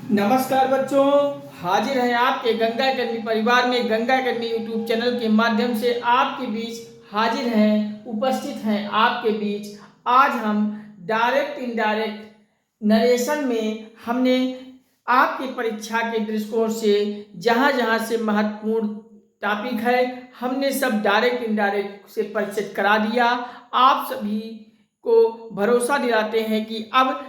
नमस्कार बच्चों, हाजिर हैं आपके गंगा अकेडमी परिवार में। गंगा अकेडमी यूट्यूब चैनल के माध्यम से आपके बीच हाजिर हैं, उपस्थित हैं आपके बीच। आज हम डायरेक्ट इनडायरेक्ट नरेशन में हमने आपकी परीक्षा के दृष्टिकोण से जहाँ जहाँ से महत्वपूर्ण टॉपिक है हमने सब डायरेक्ट इनडायरेक्ट से परिचित करा दिया। आप सभी को भरोसा दिलाते हैं कि अब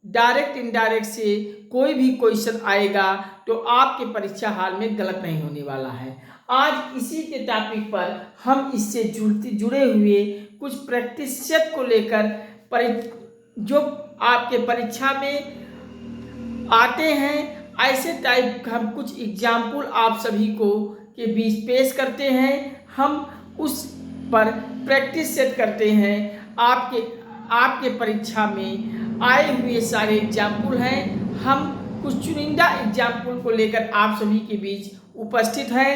डायरेक्ट इनडायरेक्ट से कोई भी क्वेश्चन आएगा तो आपके परीक्षा हाल में गलत नहीं होने वाला है। आज इसी के टॉपिक पर हम इससे जुड़े हुए कुछ प्रैक्टिस सेट को लेकर जो आपके परीक्षा में आते हैं ऐसे टाइप हम कुछ एग्जाम्पल आप सभी को के बीच पेश करते हैं। हम उस पर प्रैक्टिस सेट करते हैं। आपके परीक्षा में आए हुए सारे एग्जाम्पल हैं। हम कुछ चुनिंदा एग्जाम्पल को लेकर आप सभी के बीच उपस्थित हैं।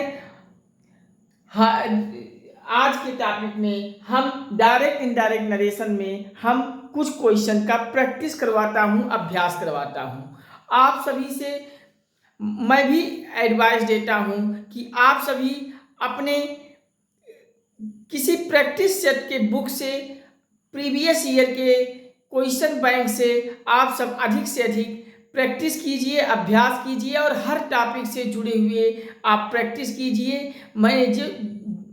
आज के टॉपिक में हम डायरेक्ट इनडायरेक्ट नरेशन में हम कुछ क्वेश्चन का प्रैक्टिस करवाता हूं, अभ्यास करवाता हूं। आप सभी से मैं भी एडवाइस देता हूं कि आप सभी अपने किसी प्रैक्टिस सेट के बुक से प्रीवियस ईयर के क्वेश्चन बैंक से आप सब अधिक से अधिक प्रैक्टिस कीजिए, अभ्यास कीजिए और हर टॉपिक से जुड़े हुए आप प्रैक्टिस कीजिए। मैंने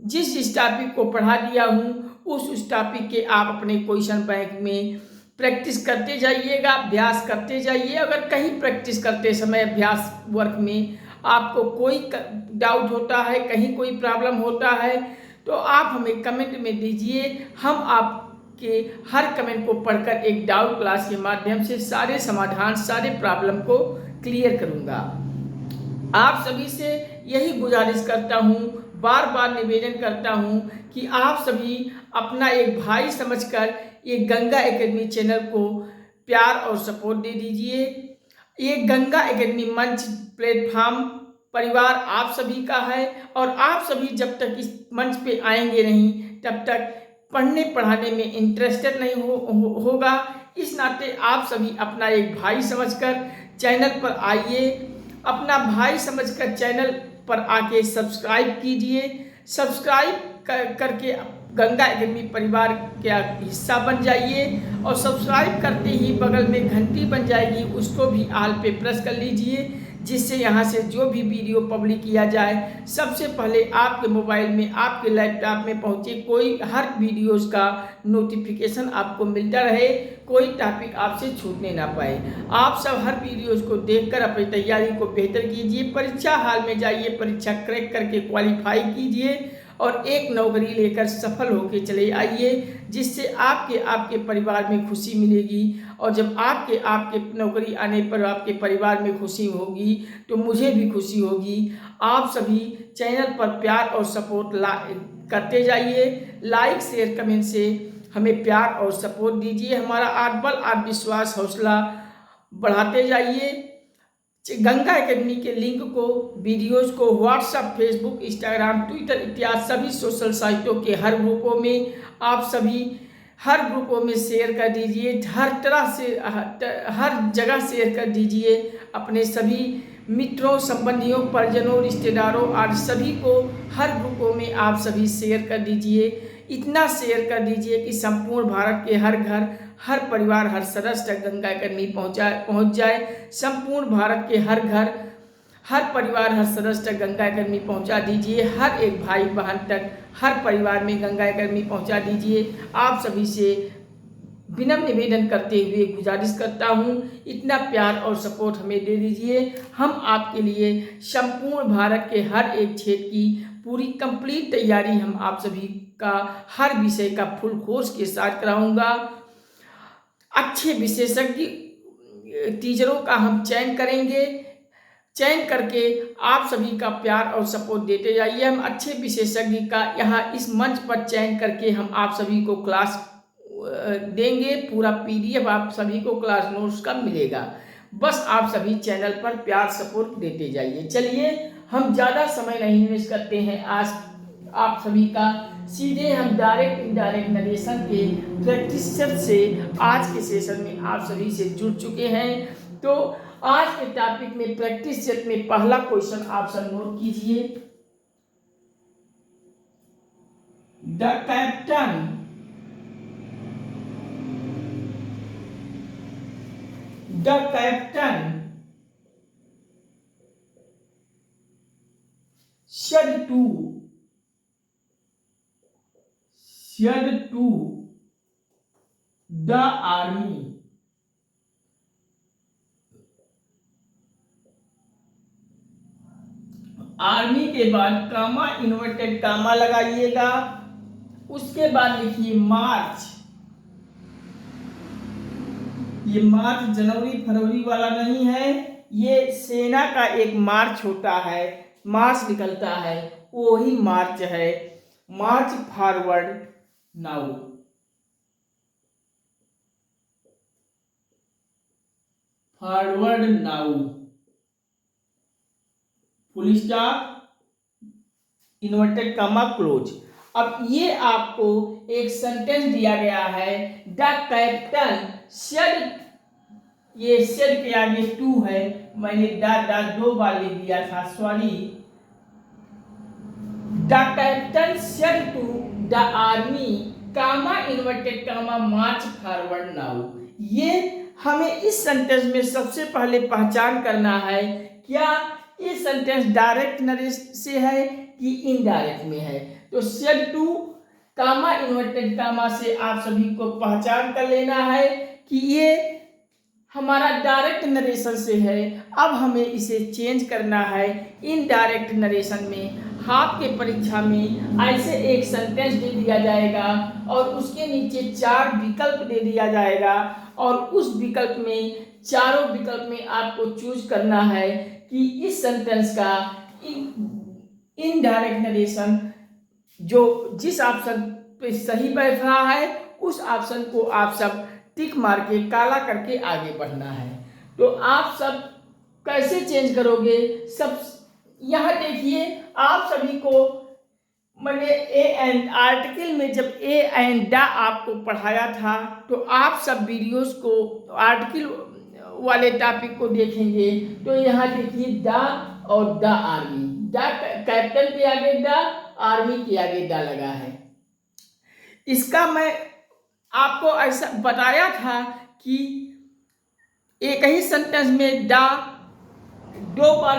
जिस टॉपिक को पढ़ा दिया हूँ उस टॉपिक के आप अपने क्वेश्चन बैंक में प्रैक्टिस करते जाइएगा, अभ्यास करते जाइए। अगर कहीं प्रैक्टिस करते समय अभ्यास वर्क में आपको कोई डाउट होता है, कहीं कोई प्रॉब्लम होता है तो आप हमें कमेंट में दीजिए। हम आपके हर कमेंट को पढ़कर एक डाउट क्लास के माध्यम से सारे समाधान, सारे प्रॉब्लम को क्लियर करूंगा। आप सभी से यही गुजारिश करता हूं, बार बार निवेदन करता हूं कि आप सभी अपना एक भाई समझकर ये गंगा एकेडमी चैनल को प्यार और सपोर्ट दे दीजिए। ये गंगा एकेडमी मंच प्लेटफॉर्म परिवार आप सभी का है और आप सभी जब तक इस मंच पे आएंगे नहीं तब तक पढ़ने पढ़ाने में इंटरेस्टेड नहीं होगा। इस नाते आप सभी अपना एक भाई समझकर चैनल पर आइए, अपना भाई समझकर चैनल पर आके सब्सक्राइब कीजिए। सब्सक्राइब करके गंगा एकेडमी परिवार का हिस्सा बन जाइए और सब्सक्राइब करते ही बगल में घंटी बन जाएगी, उसको भी ऑल पे प्रेस कर लीजिए, जिससे यहाँ से जो भी वीडियो पब्लिक किया जाए सबसे पहले आपके मोबाइल में, आपके लैपटॉप में पहुँचे। कोई हर वीडियोज़ का नोटिफिकेशन आपको मिलता रहे, कोई टॉपिक आपसे छूटने ना पाए। आप सब हर वीडियोज़ को देखकर अपनी तैयारी को बेहतर कीजिए, परीक्षा हाल में जाइए, परीक्षा क्रैक करके क्वालिफाई कीजिए और एक नौकरी लेकर सफल होकर चले आइए, जिससे आपके परिवार में खुशी मिलेगी। और जब आपके नौकरी आने पर आपके परिवार में खुशी होगी तो मुझे भी खुशी होगी। आप सभी चैनल पर प्यार और सपोर्ट करते जाइए, लाइक शेयर कमेंट से हमें प्यार और सपोर्ट दीजिए। हमारा आत्मबल, आत्मविश्वास, हौसला बढ़ाते जाइए। गंगा एकेडमी के लिंक को, वीडियोस को व्हाट्सएप, फेसबुक, इंस्टाग्राम, ट्विटर इत्यादि सभी सोशल साइटों के हर ग्रुपों में आप सभी हर ग्रुपों में शेयर कर दीजिए। हर तरह से हर जगह शेयर कर दीजिए। अपने सभी मित्रों, संबंधियों, परिजनों, रिश्तेदारों और सभी को हर ग्रुपों में आप सभी शेयर कर दीजिए। इतना शेयर कर दीजिए कि संपूर्ण भारत के हर घर, हर परिवार, हर सदस्य तक गंगा एकेडमी पहुँच जाए। संपूर्ण भारत के हर घर, हर परिवार, हर सदस्य तक गंगा एकेडमी पहुँचा दीजिए। हर एक भाई बहन तक, हर परिवार में गंगा एकेडमी पहुँचा दीजिए। आप सभी से विनम्र निवेदन करते हुए गुजारिश करता हूँ, इतना प्यार और सपोर्ट हमें दे दीजिए। हम आपके लिए संपूर्ण भारत के हर एक क्षेत्र की पूरी कंप्लीट तैयारी हम आप सभी का हर विषय का फुल कोर्स के साथ कराऊंगा। अच्छे विशेषज्ञ टीचरों का हम चयन करेंगे, चयन करके आप सभी का प्यार और सपोर्ट देते जाइए। हम अच्छे विशेषज्ञ का यहाँ इस मंच पर चयन करके हम आप सभी को क्लास देंगे। पूरा पीडीएफ आप सभी को क्लास नोट्स का मिलेगा। बस आप सभी चैनल पर प्यार सपोर्ट देते जाइए। चलिए, हम ज़्यादा समय नहीं वेस्ट करते हैं। आज आप सभी का सीधे हम डायरेक्ट इनडायरेक्ट नरेशन के प्रैक्टिस से आज के सेशन में आप सभी से जुड़ चुके हैं। तो आज के टॉपिक में प्रैक्टिस सेट में पहला क्वेश्चन आप सब नोट कीजिए। The captain said to the army, army के बाद कामा इन्वर्टेड कामा लगाइएगा, उसके बाद लिखिए मार्च। ये मार्च जनवरी फरवरी वाला नहीं है, ये सेना का एक मार्च होता है, मार्च निकलता है, वही मार्च है। March forward now, forward now, full stop, inverted comma close. अब ये आपको एक सेंटेंस दिया गया है, द कैप्टन सेड, ये सेड के आगे टू है, मैंने दा दो बार लिख दिया था, sorry. The captain said to the army comma inverted comma march forward now. ये हमें इस सेंटेंस में सबसे पहले पहचान करना है, क्या ये सेंटेंस डायरेक्ट नरेशन से है कि इनडायरेक्ट में है। तो said to comma inverted comma से आप सभी को पहचान कर लेना है कि ये हमारा डायरेक्ट नरेशन से है। अब हमें इसे चेंज करना है इनडायरेक्ट नरेशन में। आपके परीक्षा में ऐसे एक सेंटेंस दे दिया जाएगा और उसके नीचे 4 विकल्प दे दिया जाएगा और उस विकल्प में चारों विकल्प में आपको चूज करना है कि इस सेंटेंस का इनडायरेक्ट नरेशन जो जिस ऑप्शन पे सही बैठ रहा है उस ऑप्शन को आप सब टिक मार के काला करके आगे बढ़ना है। तो आप सब कैसे चेंज करोगे, सब यहाँ देखिए। आप सभी को मैंने ए एंड आर्टिकल में जब ए एंड द आपको पढ़ाया था तो आप सब वीडियोस को आर्टिकल वाले टॉपिक को देखेंगे। तो यहाँ देखिए द और द आर्मी, द कैप्टन के आगे द, आर्मी के आगे द लगा है। इसका मैं आपको ऐसा बताया था कि एक ही सेंटेंस में द 2 बार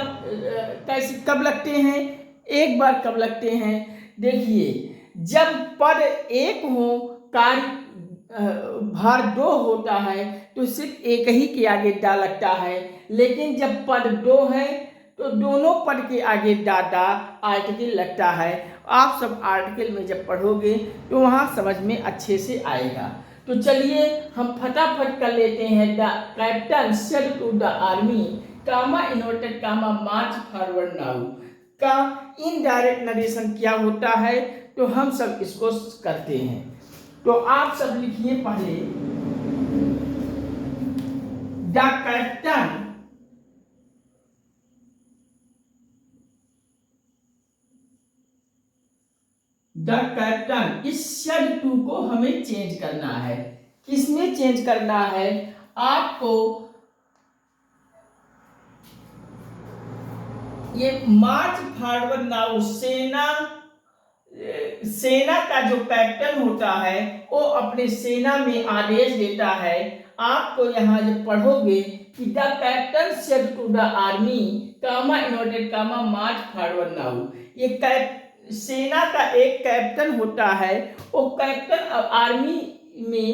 कैसे कब लगते हैं, एक बार कब लगते हैं। देखिए जब पद एक हो, कार्य भार 2 होता है तो सिर्फ एक ही के आगे दा लगता है, लेकिन जब पद 2 है तो दोनों पद के आगे दा आर्टिकल लगता है। आप सब आर्टिकल में जब पढ़ोगे तो वहाँ समझ में अच्छे से आएगा। तो चलिए हम फटाफट कर लेते हैं। The captain said to the army comma inverted comma march forward now का इनडायरेक्ट नरेशन क्या होता है, तो हम सब इसको करते हैं। तो आप सब लिखिए पहले द कैप्टन इस सेड टू को हमें चेंज करना है। किसमें चेंज करना है आपको, ये मार्च फॉरवर्ड नाउ सेना का जो कैप्टन होता है वो अपने सेना में आदेश देता है। आपको यहाँ जब पढ़ोगे कि the captain said to the army comma inverted comma march forward now, ये सेना का एक कैप्टन होता है, वो कैप्टन आर्मी में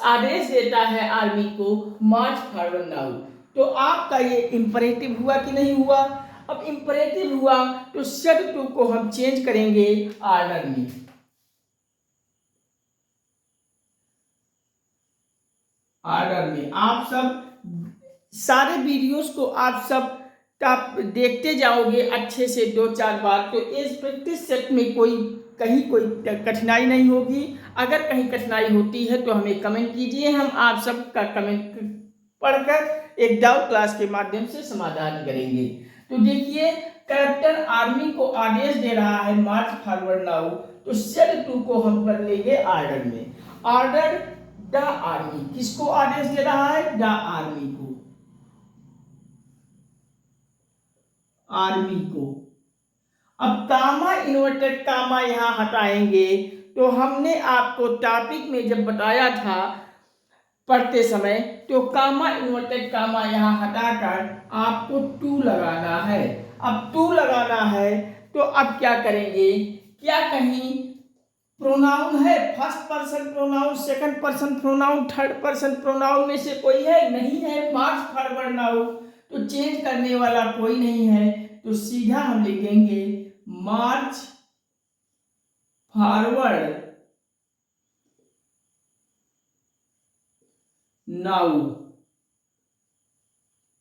आदेश देता है आर्मी को मार्च फॉरवर्ड नाउ। तो आपका ये इंपरेटिव हुआ कि नहीं हुआ। अब इंपरेटिव हुआ तो सेड टू को हम चेंज करेंगे ऑर्डर में। ऑर्डर में आप सब सारे वीडियोस को आप सब देखते जाओगे अच्छे से 2-4 बार, तो इस प्रैक्टिस सेट में कहीं कोई कठिनाई नहीं होगी। अगर कहीं कठिनाई होती है तो हमें कमेंट कीजिए, हम आप सब का कमेंट पढ़कर एक डाउट क्लास के माध्यम से समाधान करेंगे। तो देखिए कैप्टन आर्मी को आदेश दे रहा है मार्च फॉरवर्ड नाउ, तो सेड टू को हम कर लेंगे ऑर्डर में। ऑर्डर द आर्मी, किसको आदेश दे रहा है, द आर्मी को। आर्मी को। अब कामा इन्वर्टेड कामा यहाँ हटाएंगे तो हमने आपको टॉपिक में जब बताया था पढ़ते समय, तो कामा इन्वर्टेड कामा यहाँ हटाकर आपको टू लगाना है। अब टू लगाना है तो अब क्या करेंगे, क्या कहीं प्रोनाउन है, first person pronoun, second person pronoun, third person pronoun में से कोई है? नहीं है। मार्च फॉरवर्ड नाउ, तो चेंज करने वाला कोई नहीं है, तो सीधा हम लिखेंगे march forward now,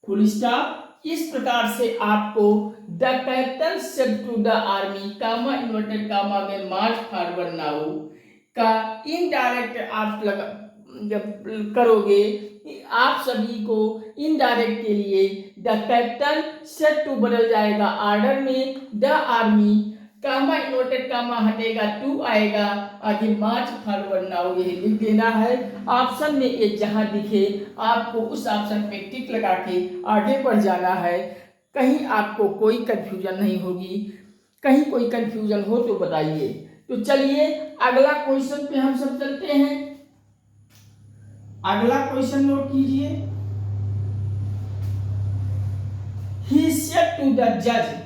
full stop. इस प्रकार से आपको the captain said to the army comma inverted comma में मार्च फॉरवर्ड नाउ का इनडायरेक्ट आप जब करोगे, आप सभी को इनडायरेक्ट के लिए द कैप्टन सेड टू बदल जाएगा ऑर्डर में the army, comma inverted comma हटेगा, टू आएगा, आगे मार्च फॉरवर्ड नाउ यही लिख देना है। ऑप्शन में ये जहां दिखे आपको उस ऑप्शन पे टिक लगा के आगे बढ़ जाना है। कहीं आपको कोई कंफ्यूजन नहीं होगी, कहीं कोई कंफ्यूजन हो तो बताइए। तो चलिए अगला क्वेश्चन पे हम सब चलते हैं। अगला क्वेश्चन नोट कीजिए। ही सेड टू द जज,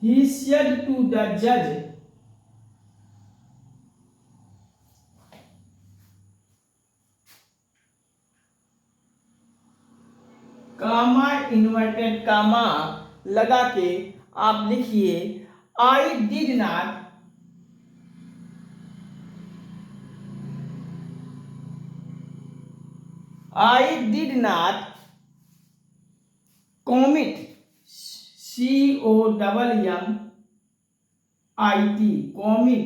he said to the judge, comma inverted comma लगा के आप लिखिए I did not commit, COMMIT, commit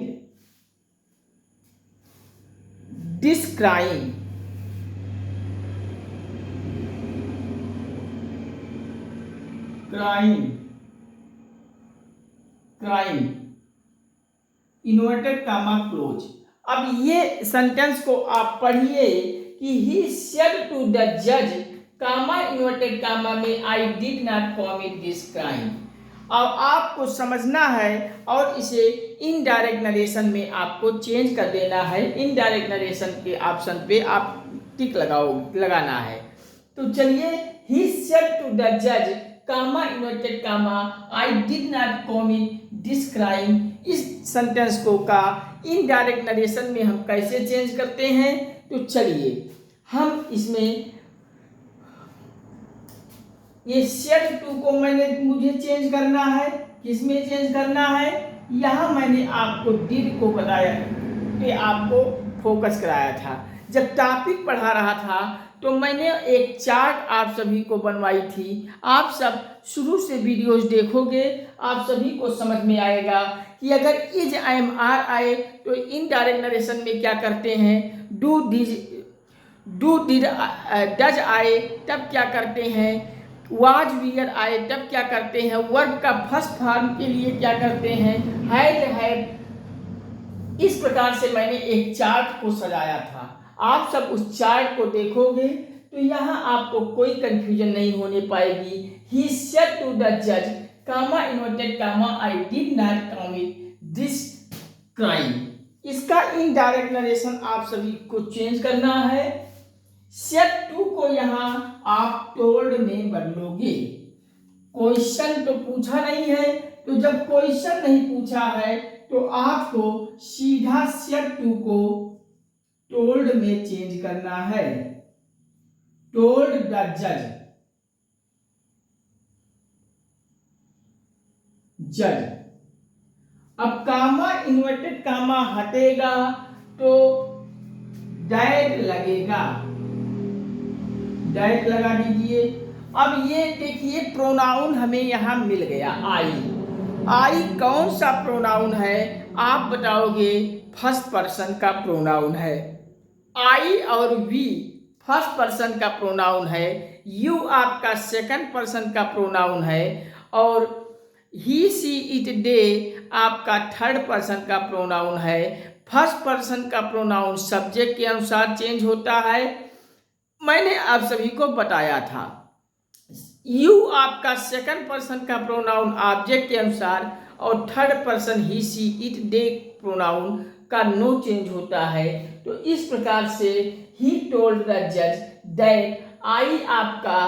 this crime, inverted comma close. अब ये सेंटेंस को आप पढ़िए कि ही सेड टू द जज कामा इन्वर्टेड कामा में आई did not commit this crime. अब आपको समझना है और इसे इनडायरेक्ट नरेशन में आपको चेंज कर देना है। इनडायरेक्ट नरेशन के ऑप्शन पे आप टिक लगाना है। तो चलिए, ही सेड टू द जज comma inverted comma I did not commit this crime, इस सेंटेंस को का इनडायरेक्ट नरेशन में हम कैसे चेंज करते हैं, तो चलिए हम इसमें ये सेड टू को मुझे चेंज करना है। किसमें चेंज करना है? यहाँ मैंने आपको डिड को बताया कि आपको फोकस कराया था। जब टॉपिक पढ़ा रहा था तो मैंने एक चार्ट आप सभी को बनवाई थी। आप सब शुरू से वीडियोस देखोगे, आप सभी को समझ में आएगा कि अगर इज एम आर आए तो इनडायरेक्ट नरेशन में क्या करते हैं, डू डिड डज आए तब क्या करते हैं, वाज वियर आए तब क्या करते हैं, वर्ब का फर्स्ट फॉर्म के लिए क्या करते हैं, हैड। इस प्रकार से मैंने एक चार्ट को सजाया था। आप सब उस चार्ट को देखोगे तो यहाँ आपको कोई कंफ्यूजन नहीं होने पाएगी। ही सेड टू द जज comma inverted comma I did not commit this crime, इसका इनडायरेक्ट नरेशन आप सभी को चेंज करना है। सेड टू को यहाँ आप टोल्ड में बदलोगे। क्वेश्चन तो पूछा नहीं है, तो जब क्वेश्चन नहीं पूछा है तो आपको सीधा सेड टू को टोल्ड में चेंज करना है। टोल्ड द जज। अब कामा इन्वर्टेड कामा हटेगा तो डैड लगेगा, डैड लगा दीजिए। अब ये देखिए प्रोनाउन हमें यहां मिल गया आई। आई कौन सा प्रोनाउन है आप बताओगे? फर्स्ट पर्सन का प्रोनाउन है। आई और वी फर्स्ट पर्सन का प्रोनाउन है, यू आपका सेकंड पर्सन का प्रोनाउन है, और ही सी इट दे आपका थर्ड पर्सन का प्रोनाउन है। फर्स्ट पर्सन का प्रोनाउन सब्जेक्ट के अनुसार चेंज होता है, मैंने आप सभी को बताया था यू आपका सेकंड पर्सन का प्रोनाउन ऑब्जेक्ट के अनुसार और third person he see it they pronoun का नो चेंज होता है। तो इस प्रकार से ही टोल्ड द जज दैट आई आपका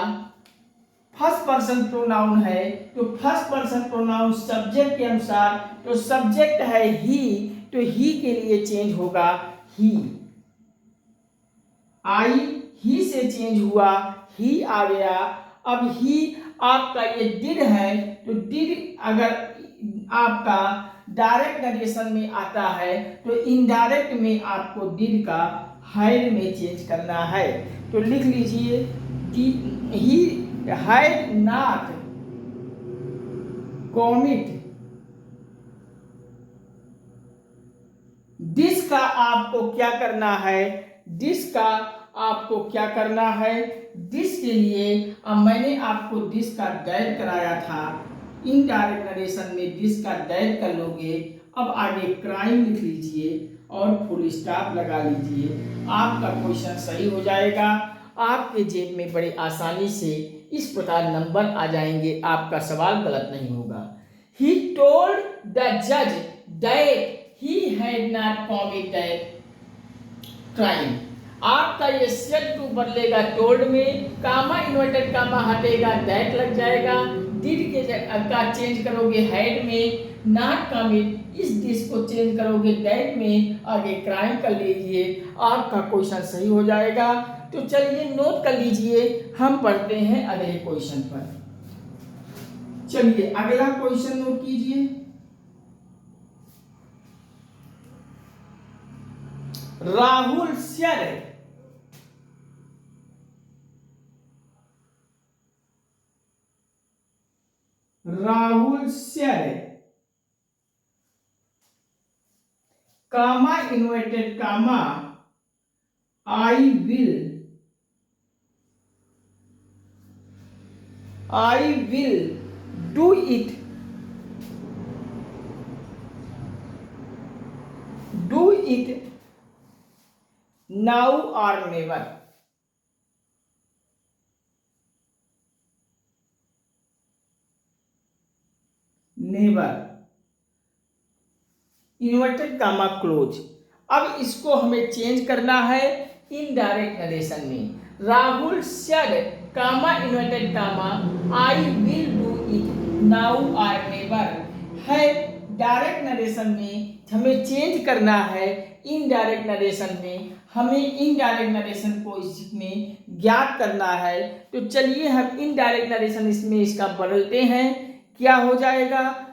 फर्स्ट पर्सन प्रोनाउन है, तो फर्स्ट पर्सन प्रोनाउन सब्जेक्ट के अनुसार, तो सब्जेक्ट है ही, तो ही के लिए चेंज होगा ही। आई ही से चेंज हुआ, ही आ गया। अब ही आपका ये डिड है, तो डिड अगर आपका डायरेक्ट नरेशन में आता है तो इनडायरेक्ट में आपको डिड का हैड में चेंज करना है। तो लिख लीजिए he had not commit. This का आपको क्या करना है, दिस का आपको क्या करना है, दिस के लिए अब मैंने आपको दिस का दैट कराया था, इनडायरेक्ट नरेशन में दिस का दैट कर लोगे। अब आगे क्राइम लिख लीजिए और फुल स्टॉप लगा लीजिए, आपका क्वेश्चन सही हो जाएगा। आपके जेब में बड़े आसानी से इस प्रकार नंबर आ जाएंगे, आपका सवाल गलत नहीं होगा। ही टोल्ड द जज that he had not committed crime। आपका ये सेट टू बदलेगा टोल्ड में, कामा इन्वर्टेड कामा हटेगा, दैट लग जाएगा। डिड के का चेंज करोगे हैड में, नॉट कमिट इस दिस को चेंज करोगे दैट में, आगे क्राइम कर लीजिए, आपका क्वेश्चन सही हो जाएगा। तो चलिए नोट कर लीजिए, हम पढ़ते हैं अगले क्वेश्चन पर। चलिए अगला क्वेश्चन नोट कीजिए। Rahul said comma inverted comma I will do it now or never। Inverted comma close. अब इसको हमें चेंज करना है इनडायरेक्ट नरेशन में। Rahul said comma inverted comma I will do it now or never है। डायरेक्ट नरेशन में हमें चेंज करना है इनडायरेक्ट नरेशन में, हमें इनडायरेक्ट नरेशन को इसमें ज्ञात करना है। तो चलिए हम इनडायरेक्ट नरेशन इसमें इसका बदलते हैं, क्या हो जाएगा,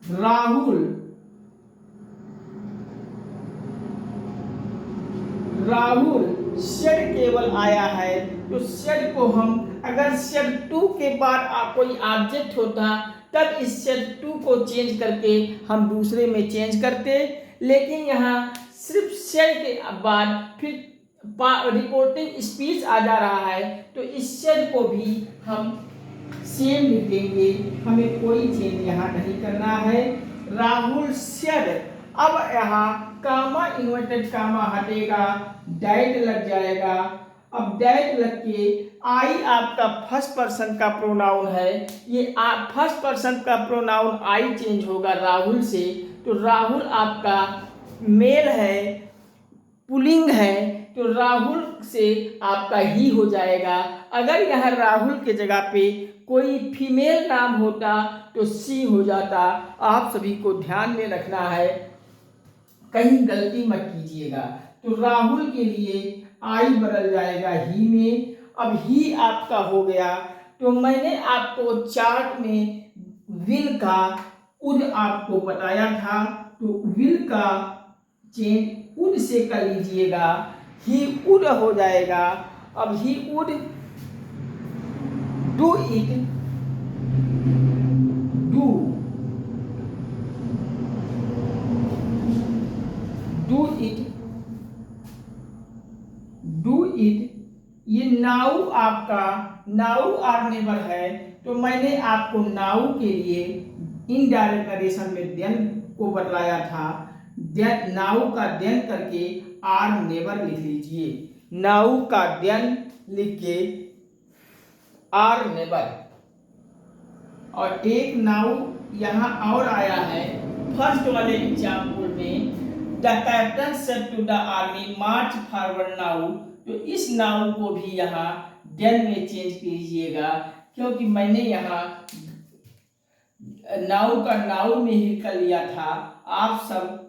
राहुल शेड केवल आया है, तो शेड को हम अगर शेड टू के बाद कोई ऑब्जेक्ट होता तब इस शेड टू को चेंज करके हम दूसरे में चेंज करते, लेकिन यहाँ सिर्फ शेड के बाद फिर रिपोर्टिंग स्पीच आ जा रहा है, तो इस शेड को भी हम सेम लिख देंगे, हमें कोई चेंज यहाँ नहीं करना है। राहुल शेड, अब यहाँ कामा इन्वर्टेड कामा हटेगा, दैट लग जाएगा। अब दैट लग के आई आपका फर्स्ट पर्सन का प्रोनाउन है, ये फर्स्ट पर्सन का प्रोनाउन आई चेंज होगा राहुल से, तो राहुल आपका मेल है, पुलिंग है, तो राहुल से आपका ही हो जाएगा। अगर यहाँ राहुल के जगह पे कोई फीमेल नाम होता तो सी हो जाता, आप सभी को ध्यान में रखना है, कहीं गलती मत कीजिएगा। तो राहुल के लिए आई बदल जाएगा ही में। अब ही आपका हो गया, तो मैंने आपको चार्ट में विल का उड आपको बताया था, तो विल का चेंज उड से कर लीजिएगा, ही उड हो जाएगा। अब ही उड डू इट, डू इट ये नाउ आपका नाउ और नेवर है, तो मैंने आपको नाउ के लिए इनडायरेक्ट नरेशन में देन को बतलाया था, देन नाउ का देन करके आर नेवर लिख लीजिए। नाउ का देन लिख के आर नेवर। और एक नाउ यहाँ और आया है फर्स्ट वाले एग्जाम्पल में, the captain said to the army march forward now. तो इस नाउ को भी यहाँ देन में चेंज कीजिएगा, क्योंकि मैंने यहाँ नाउ का नाउ में ही कर लिया था, आप सब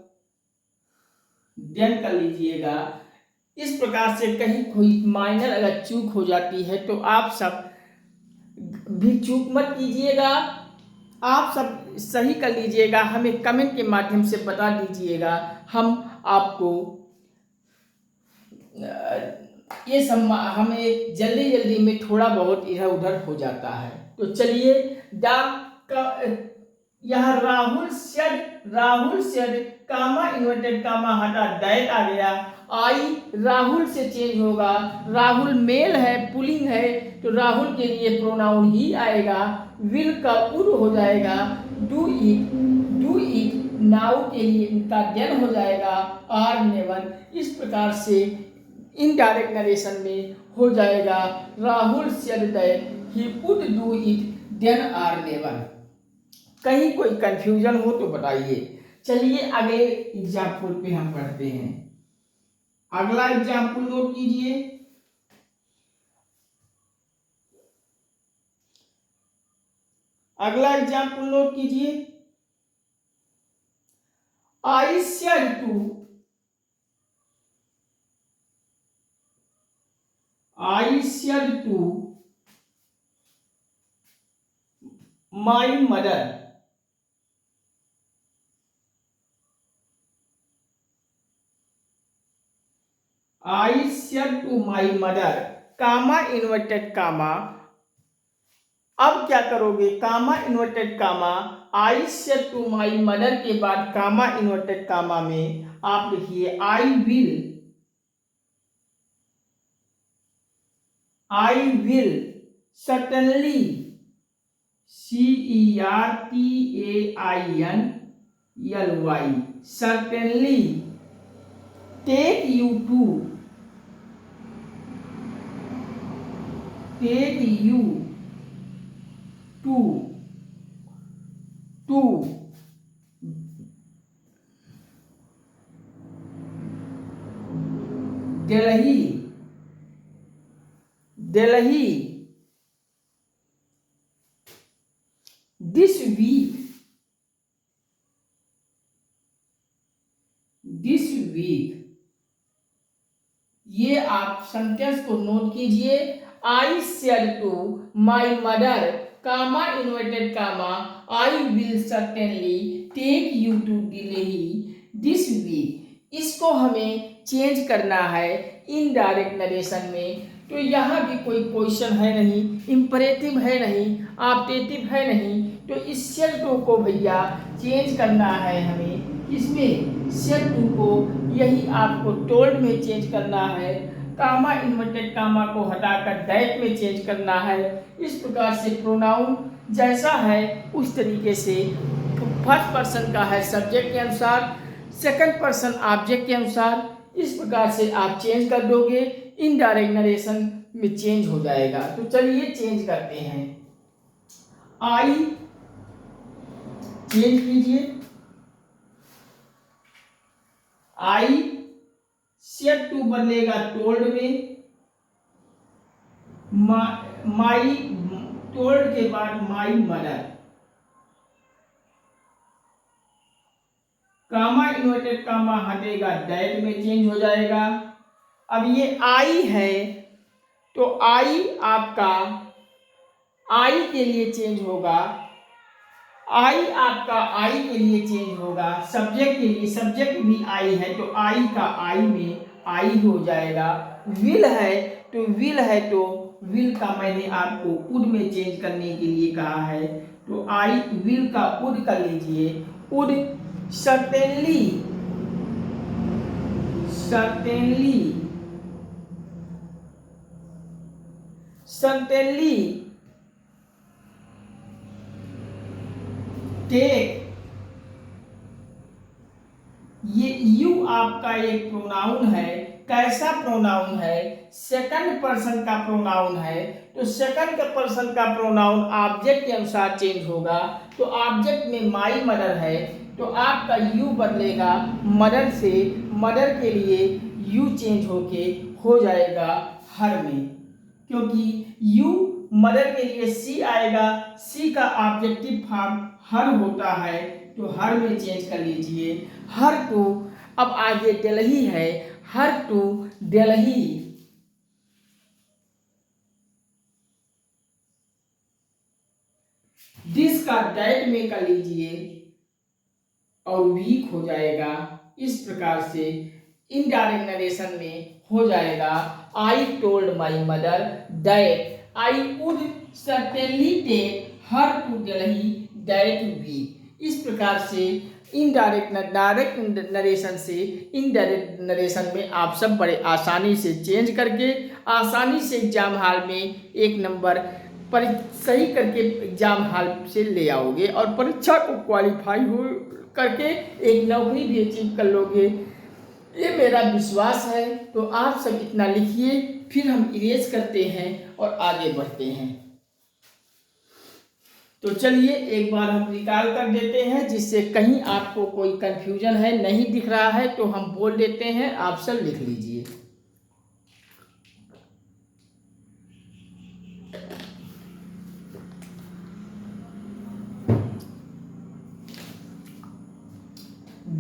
देन कर लीजिएगा। इस प्रकार से कहीं कोई माइनर अगर चूक हो जाती है तो आप सब भी चूक मत कीजिएगा, आप सब सही कर लीजिएगा, हमें कमेंट के माध्यम से बता दीजिएगा। हम आपको ये सब हमें जल्दी जल्दी में थोड़ा बहुत इधर उधर हो जाता है। तो चलिए यहाँ Rahul said comma inverted comma हटा दैट आ गया। आई राहुल से चेंज होगा, राहुल मेल है, पुलिंग है, तो राहुल के लिए प्रोनाउन ही आएगा। विल का उड हो जाएगा। डू इट नाउ के लिए इनका देन हो जाएगा आर नेवर। इस प्रकार से इनडायरेक्ट नरेशन में हो जाएगा Rahul said that he would do it then or never. कहीं कोई कंफ्यूजन हो तो बताइए। चलिए अगले एग्जाम्पल पे हम पढ़ते हैं। अगला एग्जाम्पल नोट कीजिए। अगला एग्जाम्पल नोट कीजिए। I said to my mother I said to my mother comma inverted comma. अब क्या करोगे, comma inverted comma I said to my mother के बाद कामा इन्वर्टेड कामा में आप लिखिए I will certainly CERTAINLY certainly take you to Delhi this week ये आप सेंटेंस को नोट कीजिए। I said to my mother comma inverted comma I will certainly take you to Delhi this week. इसको हमें change करना है इनडायरेक्ट नरेशन में। तो यहाँ भी कोई क्वेश्चन है नहीं, इंपरेटिव है नहीं, ऑप्टेटिव है नहीं, तो इस सेड टू को भैया चेंज करना है हमें। इसमें सेड टू को यही आपको टोल्ड में चेंज करना है, कामा इन्वर्टेड कामा को हटाकर दैट में चेंज करना है। इस प्रकार से प्रोनाउन जैसा है उस तरीके से फर्स्ट पर्सन का है सब्जेक्ट के अनुसार, सेकंड पर्सन ऑब्जेक्ट के अनुसार, इस प्रकार से आप चेंज कर दोगे, इनडायरेक्ट नरेशन में चेंज हो जाएगा। तो चलिए चेंज करते हैं। आई चेंज कीजिए, आई सेड टू बदलेगा टोल्ड में, माई टोल्ड के बाद माई मदर, कामा इन्वर्टेड कामा हटेगा दैट में चेंज हो जाएगा। अब ये आई है तो आई आपका आई के लिए चेंज होगा, आई आपका आई के लिए चेंज होगा। सब्जेक्ट के लिए सब्जेक्ट भी आई है तो आई का आई में आई हो जाएगा। विल है तो विल का मैंने आपको उड में चेंज करने के लिए कहा है, तो आई विल का उड कर लीजिए। उड certainly take ये यू आपका एक प्रोनाउन है। कैसा प्रोनाउन है? सेकंड पर्सन का प्रोनाउन है। तो सेकंड पर्सन का प्रोनाउन ऑब्जेक्ट के अनुसार चेंज होगा। तो ऑब्जेक्ट में माई मदर है, तो आपका यू बदलेगा मदर से। मदर के लिए यू चेंज होके हो जाएगा हर में, क्योंकि यू मदर के लिए सी आएगा। सी का ऑब्जेक्टिव फॉर्म हर होता है, तो हर में चेंज कर लीजिए। हर टू, अब आगे दिल्ली है, हर टू दिल्ली। दिस का दैट में कर लीजिए और वीक हो जाएगा। इस प्रकार से इनडायरेक्ट नरेशन में हो जाएगा I told my mother that I would certainly take her to Delhi that week. इस प्रकार से डायरेक्ट नरेशन से इनडायरेक्ट नरेशन में आप सब बड़े आसानी से चेंज करके आसानी से एग्जाम हॉल में एक नंबर पर सही करके एग्जाम हॉल से ले आओगे और परीक्षा को क्वालिफाई हो करके एक नौकरी भी अचीव कर लोगे, ये मेरा विश्वास है। तो आप सब इतना लिखिए, फिर हम इरेज करते हैं और आगे बढ़ते हैं। तो चलिए एक बार हम रिकॉल कर देते हैं, जिससे कहीं आपको कोई कंफ्यूजन है नहीं दिख रहा है तो हम बोल देते हैं, आप सब लिख लीजिए।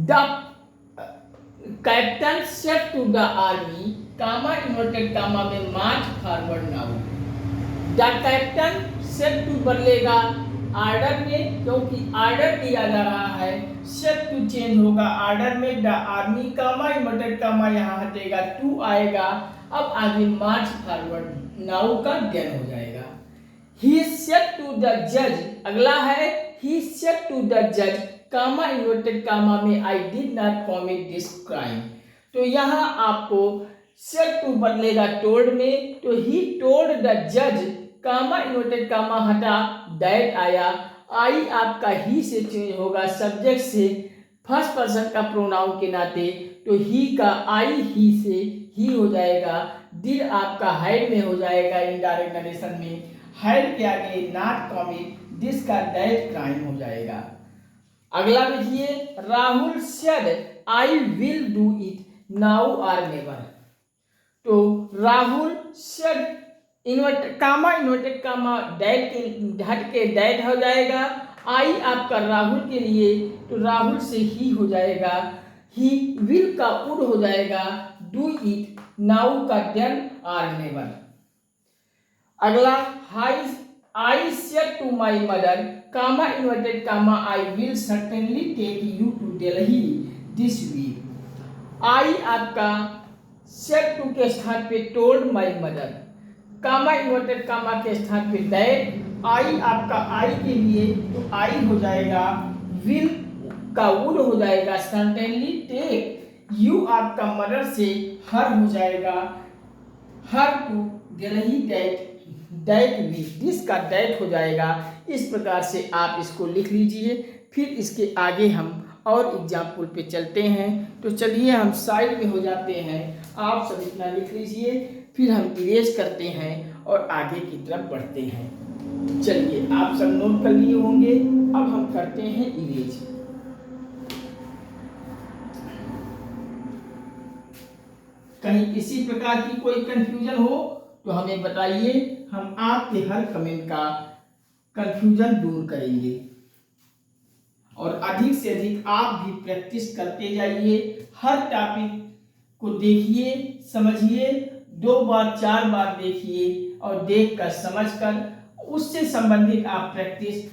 The captain said to the army, comma inverted comma में march forward now. The captain said to बदलेगा आर्डर में, क्योंकि आर्डर दिया जा रहा है। सेड टू चेंज होगा आर्डर में। The army comma inverted comma यहाँ हटेगा, टू आएगा। अब आगे मार्च फॉरवर्ड नाउ का देन हो जाएगा। ही सेड टू द जज, अगला है ही सेड टू द जज कामा इन्वर्टेड कामा में आई did not commit this crime. तो यहाँ आपको सेड टू बदलेगा टोल्ड में, तो ही टोल्ड द जज कामा इन्वर्टेड कामा हटा दैट आया। आई आपका ही से चेंज होगा सब्जेक्ट से फर्स्ट पर्सन का प्रोनाउन के नाते, तो ही का आई ही से ही हो जाएगा। डिड आपका हैड में हो जाएगा इनडायरेक्ट नरेशन में। हैड के आगे नॉट कॉमिट दिस का दैट क्राइम हो जाएगा। अगला देखिए, Rahul said I will do it now or never. तो Rahul said inverted comma that के हट के दैट हो जाएगा। आई आपका राहुल के लिए, तो राहुल से ही हो जाएगा। ही विल का वुड हो जाएगा। डू इट नाउ का देन और नेवर। अगला I said to my mother comma inverted comma I will certainly take you to Delhi this week. I आपका सेड टू के स्थान पे told my mother, comma inverted comma के स्थान पे दैट। आई आपका आई के लिए, तो आई हो जाएगा। विल का वुड हो जाएगा। सर्टेनली टेक यू आपका मदर से हर हो जाएगा। Her to Delhi that week, this का दैट हो जाएगा। इस प्रकार से आप इसको लिख लीजिए। फिर इसके आगे हम और एग्जाम्पल पे चलते हैं। तो चलिए हम साइड में हो जाते हैं, आप सब इतना लिख लीजिए, फिर हम इरेज करते हैं और आगे की तरफ बढ़ते हैं। चलिए आप सब नोट कर लिए होंगे, अब हम करते हैं इरेज। कहीं किसी प्रकार की कोई कंफ्यूजन हो तो हमें बताइए, हम आपके हर कमेंट का कंफ्यूजन दूर करेंगे। और अधिक से अधिक आप भी प्रैक्टिस करते जाइए। हर टॉपिक को देखिए, समझिए, 2 बार 4 बार देखिए और देखकर समझकर उससे संबंधित आप प्रैक्टिस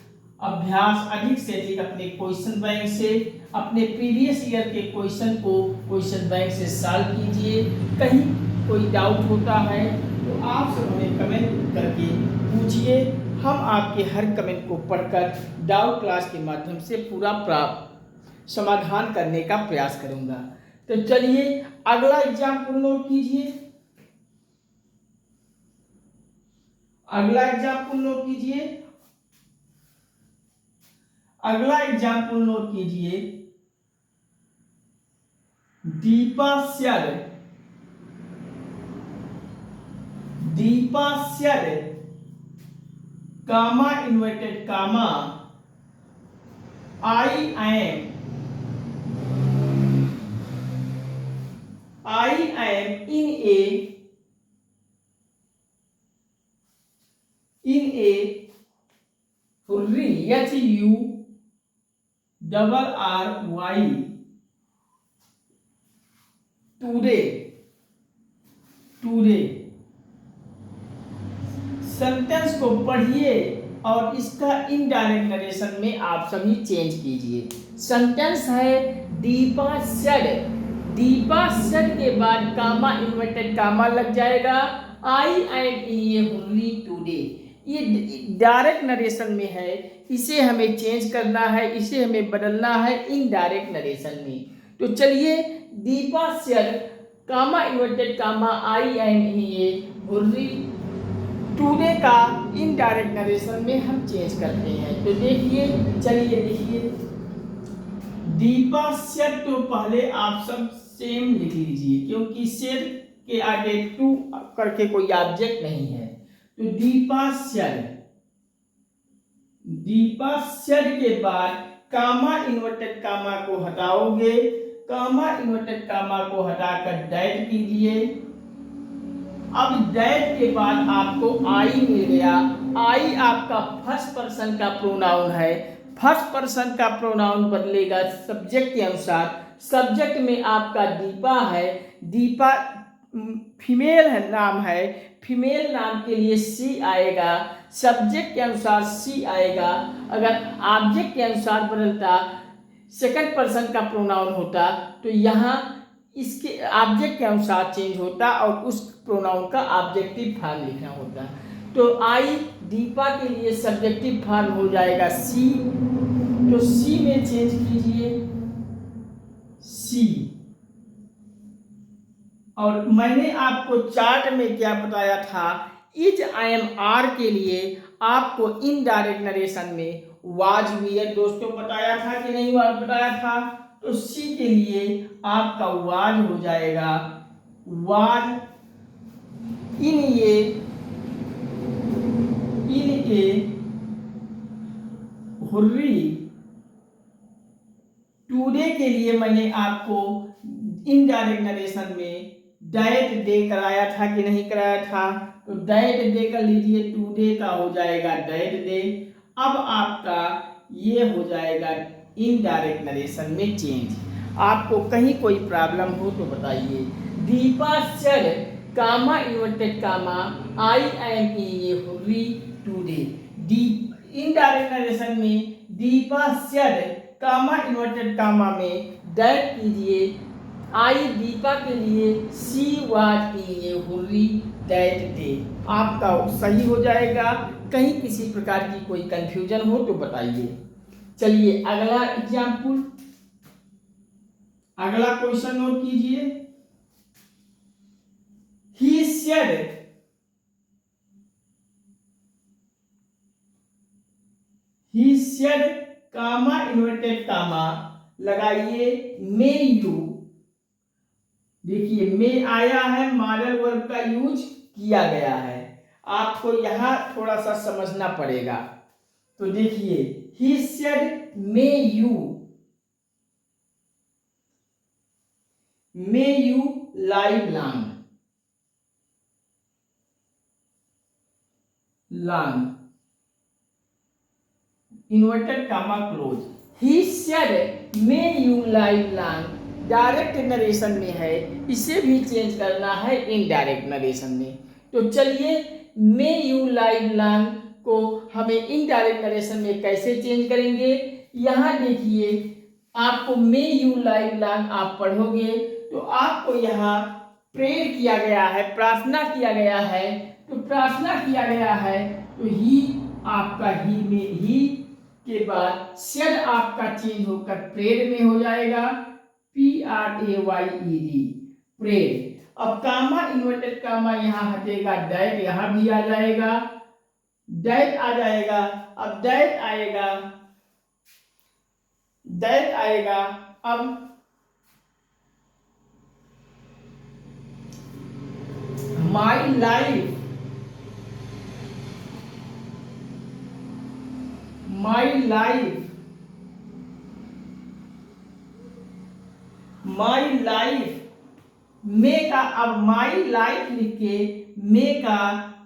अभ्यास अधिक से अधिक अपने क्वेश्चन बैंक से, अपने प्रीवियस ईयर के क्वेश्चन को क्वेश्चन बैंक से सॉल्व कीजिए। कहीं कोई डाउट होता है तो आप सब हमें कमेंट करके पूछिए। हम आपके हर कमेंट को पढ़कर डाउट क्लास के माध्यम से पूरा समाधान करने का प्रयास करूंगा। तो चलिए अगला एग्जाम्पल नोट कीजिए। अगला एग्जाम्पल नोट कीजिए। अगला एग्जाम्पल नोट कीजिए। दीपाश्चर्य, दीपाश्चर्य comma inverted comma I am in a hurry, HURRY today sentence को पढ़िए और इसका इनडायरेक्ट नरेशन में आप सभी चेंज कीजिए। सेंटेंस है दीपाश्चर्य, दीपाश्चर्य के बाद कामा इन्वर्टेड कामा लग जाएगा, I am in a hurry today. ये डायरेक्ट नरेशन में है, इसे हमें चेंज करना है, इसे हमें बदलना है इनडायरेक्ट नरेशन में। तो चलिए दीपाश्चर्य comma inverted comma I am in a hurry today का इनडायरेक्ट नरेशन में हम चेंज करते हैं। तो देखिए, चलिए देखिए, दीपाश्चर्य तो पहले आप सब सेम लिख लीजिए क्योंकि शेर के आगे टू करके कोई ऑब्जेक्ट नहीं है। तो दीपाश्चर्य, दीपाश्चर्य के बाद कामा इन्वर्टेड कामा को हटाओगे, कामा इन्वर्टेड कामा को हटाकर डैट कीजिए। अब डैट के बाद आपको आई मिल गया। आई आपका फर्स्ट पर्सन का प्रोनाउन है, फर्स्ट पर्सन का प्रोनाउन बदलेगा सब्जेक्ट के अनुसार। सब्जेक्ट में आपका दीपा है, दीपा फीमेल है, नाम है, फीमेल नाम के लिए सी आएगा, सब्जेक्ट के अनुसार सी आएगा। अगर ऑब्जेक्ट के अनुसार बदलता, सेकंड पर्सन का प्रोनाउन होता तो यहाँ इसके ऑब्जेक्ट के अनुसार चेंज होता और उस प्रोनाउन का ऑब्जेक्टिव फॉर्म लिखना होता। तो आई दीपा के लिए सब्जेक्टिव फॉर्म हो जाएगा सी, तो सी में चेंज कीजिए, सी। और मैंने आपको चार्ट में क्या बताया था, इज आई एम आर के लिए आपको इनडायरेक्ट नरेशन में वाज वियर दोस्तों बताया था कि नहीं बताया था। तो सी के लिए आपका वाज हो जाएगा, was in a hurry. Today के लिए मैंने आपको इनडायरेक्ट नरेशन में डाइट डे कराया था कि नहीं कराया था। तो डाइट डे कर लीजिए, टुडे का हो जाएगा डाइट डे। अब आपका ये हो जाएगा इनडायरेक्ट नरेशन में चेंज। आपको कहीं कोई प्रॉब्लम हो तो बताइए। दीपाश्चर्य comma inverted comma I am in a hurry today, the indirect narration में दीपाश्चर्य कामा इन्वर्टेड कामा में दैट कीजिए, आई दीपा के लिए she was in a hurry that day. आपका सही हो जाएगा। कहीं किसी प्रकार की कोई कंफ्यूजन हो तो बताइए। चलिए अगला एग्जाम्पल, अगला क्वेश्चन नोट कीजिए। ही सेड कामा इन्वर्टेड कामा लगाइए मे यू। देखिए मे आया है, मॉडल वर्ब का यूज किया गया है, आपको यहां थोड़ा सा समझना पड़ेगा। तो देखिए he said may you live long inverted comma close. He said may you live long direct narration में है, इसे भी चेंज करना है इनडायरेक्ट नरेशन में। तो चलिए मे यू लाइव लॉन्ग को हमें इनडायरेक्ट नरेशन में कैसे चेंज करेंगे। यहाँ देखिए आपको मे यू लाइव लॉन्ग आप पढ़ोगे तो आपको यहाँ प्रेयर किया गया है, प्रार्थना किया गया है। तो प्रार्थना किया गया है तो ही आपका ही में ही के बाद सेड आपका चेंज होकर प्रेयर में हो जाएगा, PRAYED प्रेयर। अब कामा इन्वर्टेड कामा यहाँ हटेगा, दैट यहाँ भी आ जाएगा, दैट आ जाएगा। अब दैट आएगा, अब life, my life, my life, may का, अब माई लाइफ लिख के मे का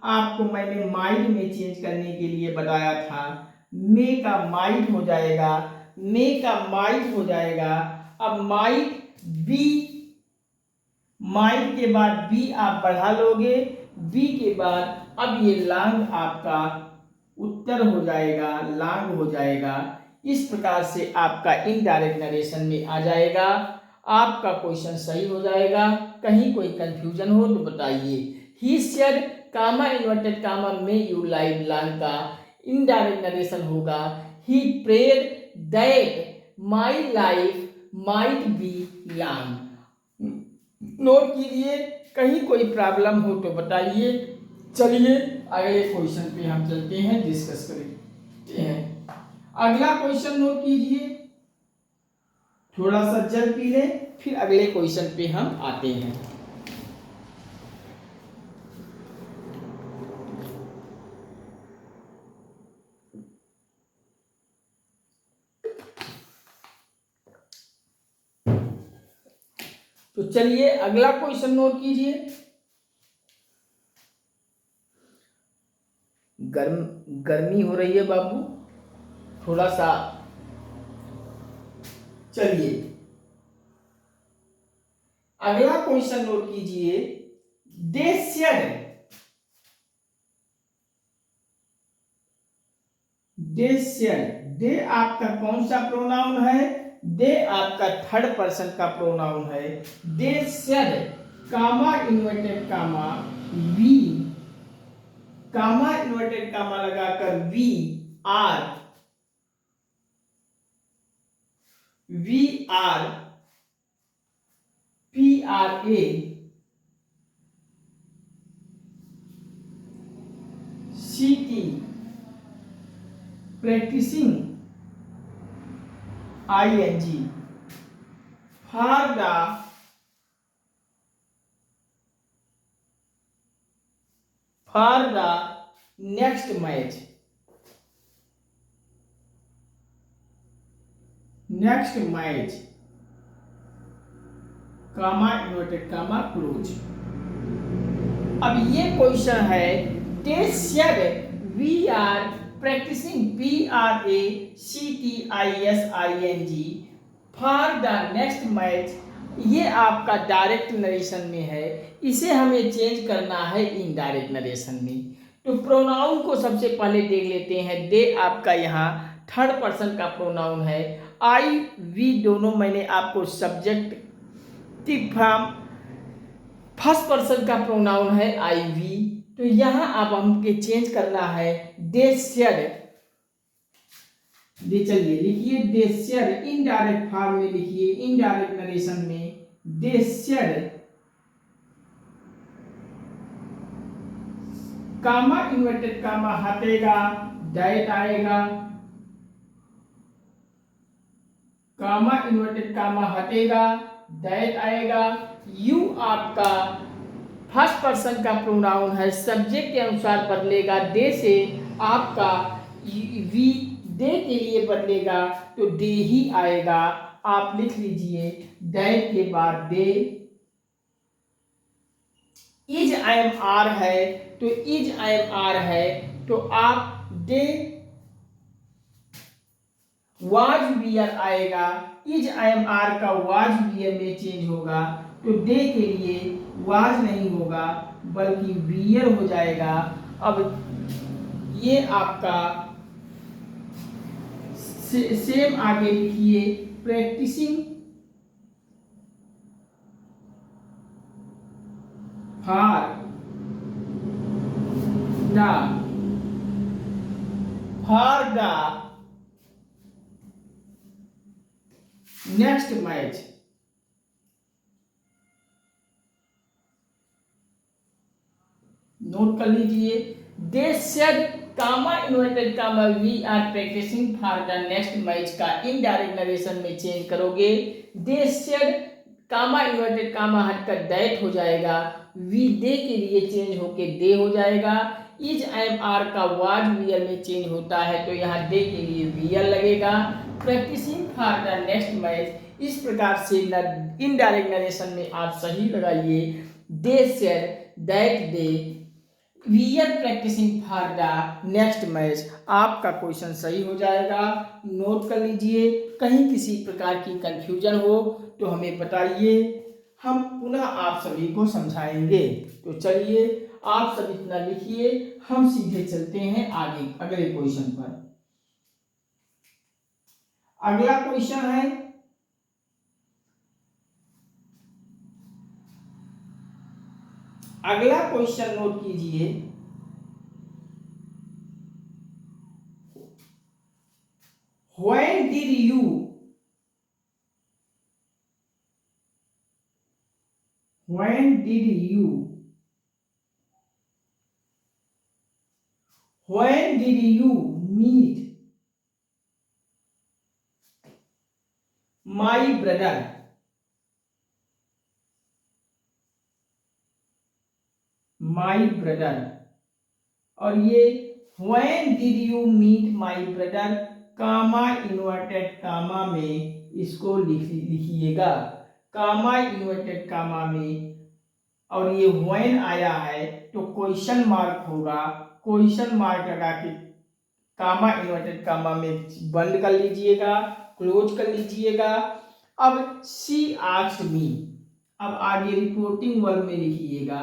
आपको मैंने माइट में चेंज करने के लिए बताया था। मे का माइट हो जाएगा, मे का माइट हो जाएगा। अब माइट बी, माइट के बाद बी आप बढ़ा लोगे, बी के बाद अब ये लांग आपका उत्तर हो जाएगा, लांग हो जाएगा। इस प्रकार से आपका इनडायरेक्ट नरेशन में आ जाएगा। आपका क्वेश्चन सही हो जाएगा। कहीं कोई कंफ्यूजन हो तो बताइए। ही सेड कामा इन्वर्टेड कामा में यू लाइव लांग का इनडायरेक्ट नरेशन होगा he prayed that my life might be long. Note कीजिए, कहीं कोई प्रॉब्लम हो तो बताइए। चलिए अगले क्वेश्चन पे हम चलते हैं, डिस्कस करते हैं। अगला क्वेश्चन नोट कीजिए, थोड़ा सा जल पी लें, फिर अगले क्वेश्चन पे हम आते हैं। तो चलिए अगला क्वेश्चन नोट कीजिए। गर्मी हो रही है बाबू, थोड़ा सा। चलिए अगला क्वेश्चन नोट कीजिए। दे सेड, दे सेड, दे आपका कौन सा प्रोनाउन है? दे आपका थर्ड पर्सन का प्रोनाउन है। They said comma inverted comma we, comma inverted comma लगाकर we are, we are P R A C T practising ING for the next match, next match comma inverted comma close. अब ये question है, they said we are practising PRACTISING for the next match. ये आपका direct narration में है, इसे हमें change करना है इनडायरेक्ट नरेशन में। तो प्रोनाउन को सबसे पहले देख लेते हैं। दे आपका यहाँ थर्ड पर्सन का प्रोनाउन है। आई वी दोनों मैंने आपको सब्जेक्ट फॉर्म फर्स्ट पर्सन का प्रोनाउन है आई वी। तो यहाँ आप हमके चेंज करना है दे सेड। दे चलिए लिखिए दे सेड, इनडायरेक्ट फॉर्म में लिखिए, इनडायरेक्ट नरेशन में दे सेड कामा इन्वर्टेड कामा हटेगा, दैट आएगा, कामा इन्वर्टेड कामा हटेगा, दैट आएगा। यू आपका फर्स्ट पर्सन का प्रोनाउन है, सब्जेक्ट के अनुसार बदलेगा। दे से आपका वी दे के लिए बदलेगा तो दे ही आएगा। आप लिख लीजिए दैट के बाद दे। इज आई एम आर है तो इज आई एम आर है तो आप दे वाज वियर आएगा। इज आई एम आर का वाज वियर में चेंज होगा तो दे के लिए वाज नहीं होगा बल्कि वियर हो जाएगा। अब ये आपका सेम आगे लिखिए practising for the next match. Note कर लीजिए they said comma inverted comma we are practising for the next match का इनडायरेक्ट नरेशन में चेंज करोगे। दे सेड कामा इन्वर्टेड कामा हटकर दैट हो जाएगा, वी दे के लिए चेंज होके दे हो जाएगा, इज एम आर का वाज वियर में चेंज होता है तो यहाँ दे के लिए वियर लगेगा। Practising for the next match, इस प्रकार से इनडायरेक्ट नरेशन में आप सही लगाइए, they said that they were practising for the next match, आपका क्वेश्चन सही हो जाएगा। नोट कर लीजिए, कहीं किसी प्रकार की कंफ्यूजन हो तो हमें बताइए, हम पुनः आप सभी को समझाएंगे। तो चलिए आप सब इतना लिखिए, हम सीधे चलते हैं आगे अगले क्वेश्चन पर। अगला क्वेश्चन है, अगला क्वेश्चन नोट कीजिए, When did you when did you meet my brother? और ये when did you meet my brother comma inverted comma में इसको लिखिएगा, कामा इन्वर्टेड कामा में, और ये when आया है तो क्वेश्चन मार्क होगा, क्वेश्चन मार्क लगा के कामा इन्वर्टेड कामा में बंद कर लीजिएगा, क्लोज कर लीजिएगा। अब शी आस्क्ड मी, अब आगे रिपोर्टिंग वर्ब में लिखिएगा,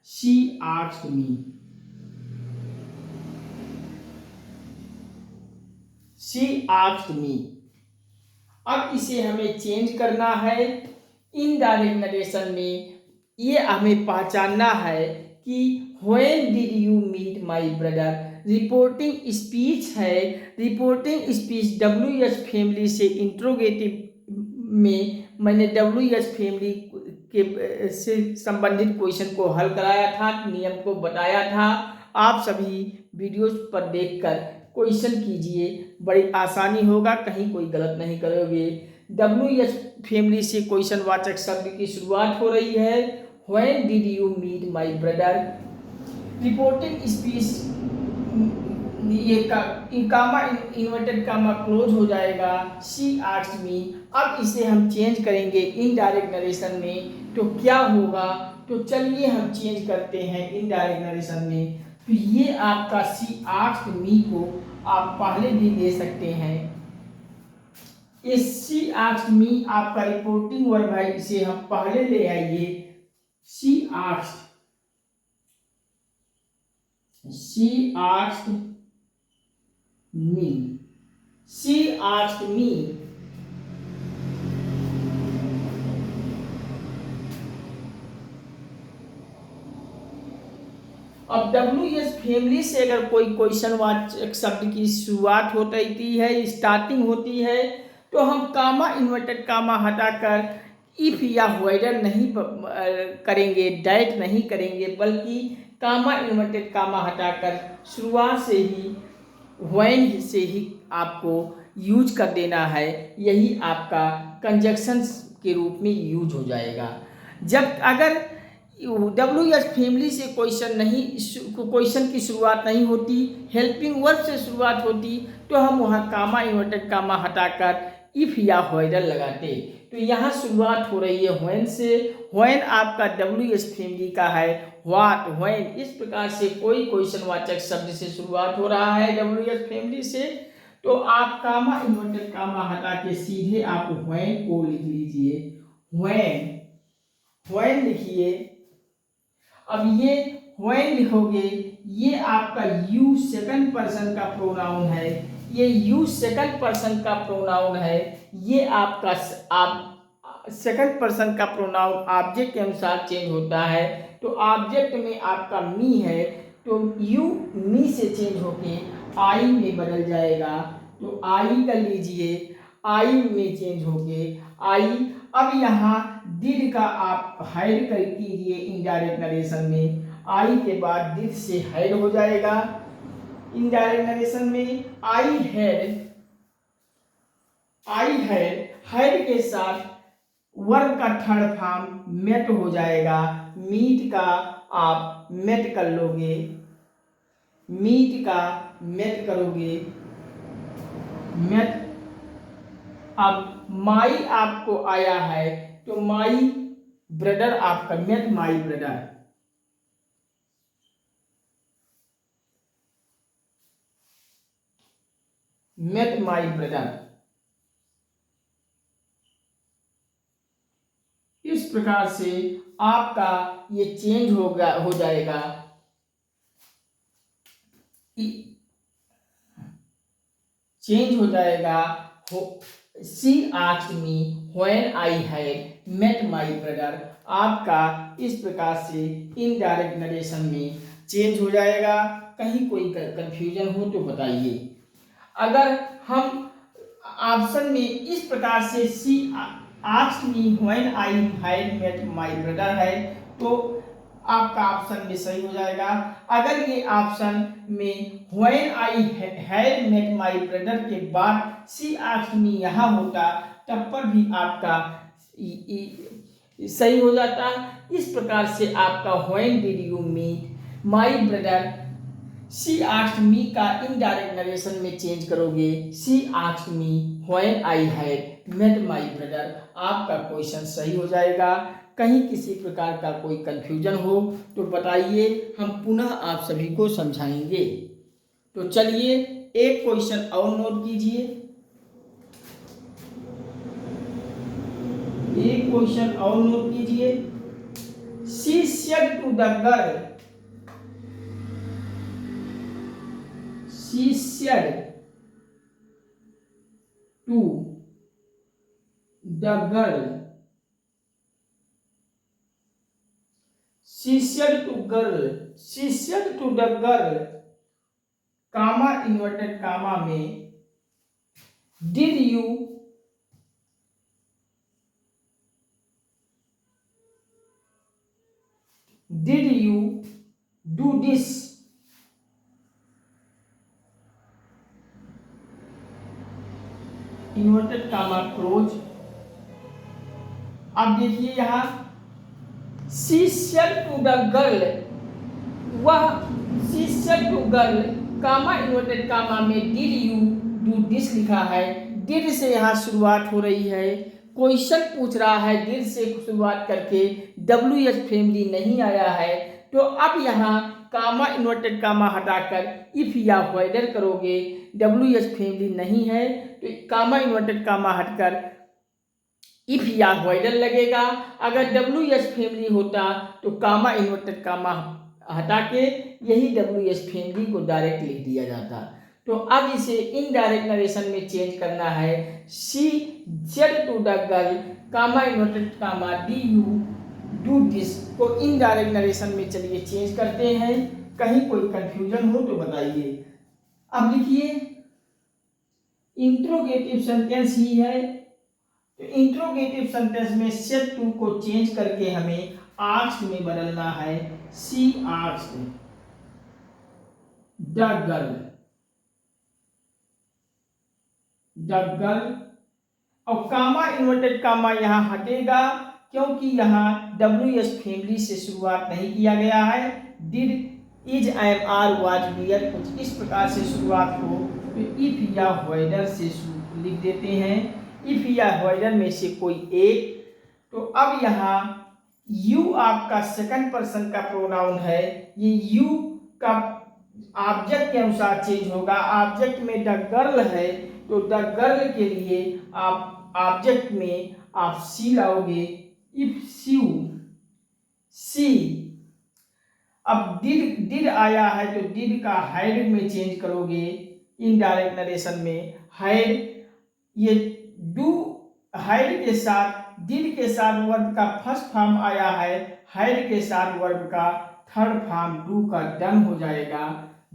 she asked me, she asked मी। अब इसे हमें चेंज करना है इनडायरेक्ट नरेशन में, ये हमें पहचानना है कि when did you meet my brother, reporting speech है, रिपोर्टिंग स्पीच WH फैमिली से इंट्रोगेटिव में मैंने WH फैमिली के से संबंधित क्वेश्चन को हल कराया था, नियम को बताया था। आप सभी वीडियोस पर देखकर क्वेश्चन कीजिए, बड़ी आसानी होगा, कहीं कोई गलत नहीं करोगे। WH फैमिली से क्वेश्चन वाचक शब्द की शुरुआत हो रही है, when did you meet my brother, reporting speech ये कामा इन्वर्टेड कामा क्लोज हो जाएगा, शी आस्क्ड मी। अब इसे हम चेंज करेंगे इनडायरेक्ट नरेशन में तो क्या होगा, तो चलिए हम चेंज करते हैं इनडायरेक्ट नरेशन में। तो ये आपका शी आस्क्ड मी को आप पहले भी ले सकते हैं, इस शी आस्क्ड मी आपका रिपोर्टिंग वर्ब है, इसे हम पहले ले आइए, she asked, she asked me, she asked me, अब WH फैमिली से अगर कोई क्वेश्चन वाचक शब्द की शुरुआत होती है, स्टार्टिंग होती है, तो हम कामा इन्वर्टेड कामा हटाकर इफ या व्हेदर नहीं करेंगे, डायरेक्ट नहीं करेंगे, बल्कि कामा इन्वर्टेड कामा हटाकर शुरुआत से ही व्हेन से ही आपको यूज कर देना है, यही आपका कंजक्शन के रूप में यूज हो जाएगा। जब अगर WH फैमिली से क्वेश्चन की शुरुआत नहीं होती, हेल्पिंग वर्ब से शुरुआत होती, तो हम वहाँ कामा इन्वर्टेड कामा हटाकर इफ या व्हेदर लगाते। तो यहाँ शुरुआत हो रही है व्हेन से, व्हेन आपका WH फैमिली का है, व्हाट, व्हेन, इस प्रकार से कोई क्वेश्चन वाचक शब्द से शुरुआत हो रहा है WH फैमिली से, तो आप कामा इन्वर्टेड कामा हटा के सीधे आप व्हेन को लिख लीजिए, व्हेन, व्हेन लिखिए। अब ये व्हेन लिखोगे, ये आपका यू सेकंड पर्सन का प्रोनाउन है, ये यू सेकंड पर्सन का प्रोनाउन है, ये आपका आप सेकंड पर्सन का प्रोनाउन ऑब्जेक्ट के अनुसार चेंज होता है। तो ऑब्जेक्ट में आपका मी है, तो यू मी से चेंज होके आई में बदल जाएगा, तो आई कर लीजिए, आई में चेंज होके आई। अब यहाँ डिड का आप हाइड कर कीजिए इनडायरेक्ट नरेशन में, आई के बाद डिड से हाइड हो जाएगा इनडायरेक्ट नरेशन में। आई हैड, हाइड के साथ वर्ब का थर्ड फॉर्म मेट हो जाएगा। मीट का आप मेट कर लोगे, मीट का मेट करोगे, मेट। अब माई आपको आया है तो माई ब्रदर आपका met my brother, met my brother. इस प्रकार से आपका ये चेंज हो जाएगा। चेंज हो जाएगा। She asked me when I had met my brother. आपका इस प्रकार से इनडायरेक्ट नरेशन में चेंज हो जाएगा। कहीं कोई कंफ्यूजन हो तो बताइए। अगर हम ऑप्शन में इस प्रकार से she asked me when I had met my brother है तो आपका ऑप्शन में सही हो जाएगा। अगर ये ऑप्शन में when I had met my brother के बाद शी आस्क्ड मी यहाँ होता तब पर भी आपका सही हो जाता। इस प्रकार से आपका when did you meet my brother, she asked me का इनडायरेक्ट नरेशन में चेंज करोगे, she asked me when I had met my brother. आपका क्वेश्चन सही हो जाएगा। कहीं किसी प्रकार का कोई कंफ्यूजन हो तो बताइए, हम पुनः आप सभी को समझाएंगे। तो चलिए एक क्वेश्चन और नोट कीजिए। एक क्वेश्चन और नोट कीजिए। She said to the girl, she said to the girl, she said to girl, she said to the girl, comma inverted comma में, did you do this? Inverted comma close. अब देखिए यहाँ she said to the girl, वह she said to girl comma inverted comma में did you do this लिखा है। did से यहाँ शुरुआत हो रही है। क्वेश्चन पूछ रहा है did से शुरुआत करके, WH फैमिली नहीं आया है तो अब यहाँ कामा इन्वर्टेड कामा हटाकर इफ या व्हाइडर करोगे। WH फैमिली नहीं है तो कामा इन्वर्टेड कामा हटकर इफ या व्हाइडर लगेगा। अगर WH फैमिली होता तो कामा इन्वर्टेड कामा हटा के यही WH फैमिली को डायरेक्ट लिख दिया जाता। तो अब इसे इनडायरेक्ट नरेशन में चेंज करना है। She said to the girl comma inverted comma did you do this को इनडायरेक्ट नरेशन में चलिए चेंज करते हैं। कहीं कोई कंफ्यूजन हो तो बताइए। अब लिखिए इंट्रोगेटिव सेंटेंस ही है तो इंट्रोगेटिव सेंटेंस में सेड टू को चेंज करके हमें आस्क्ड में बदलना है। She asked the girl, the girl. और कामा इन्वर्टेड कामा यहाँ हटेगा क्योंकि यहाँ WH फैमिली से शुरुआत नहीं किया गया है। Did, is, am, are, was, were कुछ इस प्रकार से शुरुआत हो तो इफ या व्हाइडर से लिख देते हैं। इफ या व्हाइडर में से कोई एक। तो अब यहाँ यू आपका सेकंड पर्सन का प्रोनाउन है। ये यू का ऑब्जेक्ट के अनुसार चेंज होगा। ऑब्जेक्ट में द गर्ल है तो द गर्ल के लिए आप ऑब्जेक्ट में आप सी लाओगे। इफ सी, सी। अब डिड आया है तो डिड का हाइड में चेंज करोगे इनडायरेक्ट नरेशन में। हाइड, ये डू हाइड के साथ डिड के साथ वर्ब का फर्स्ट फॉर्म आया है, हाइड के साथ वर्ब का थर्ड फॉर्म डू का डन हो जाएगा,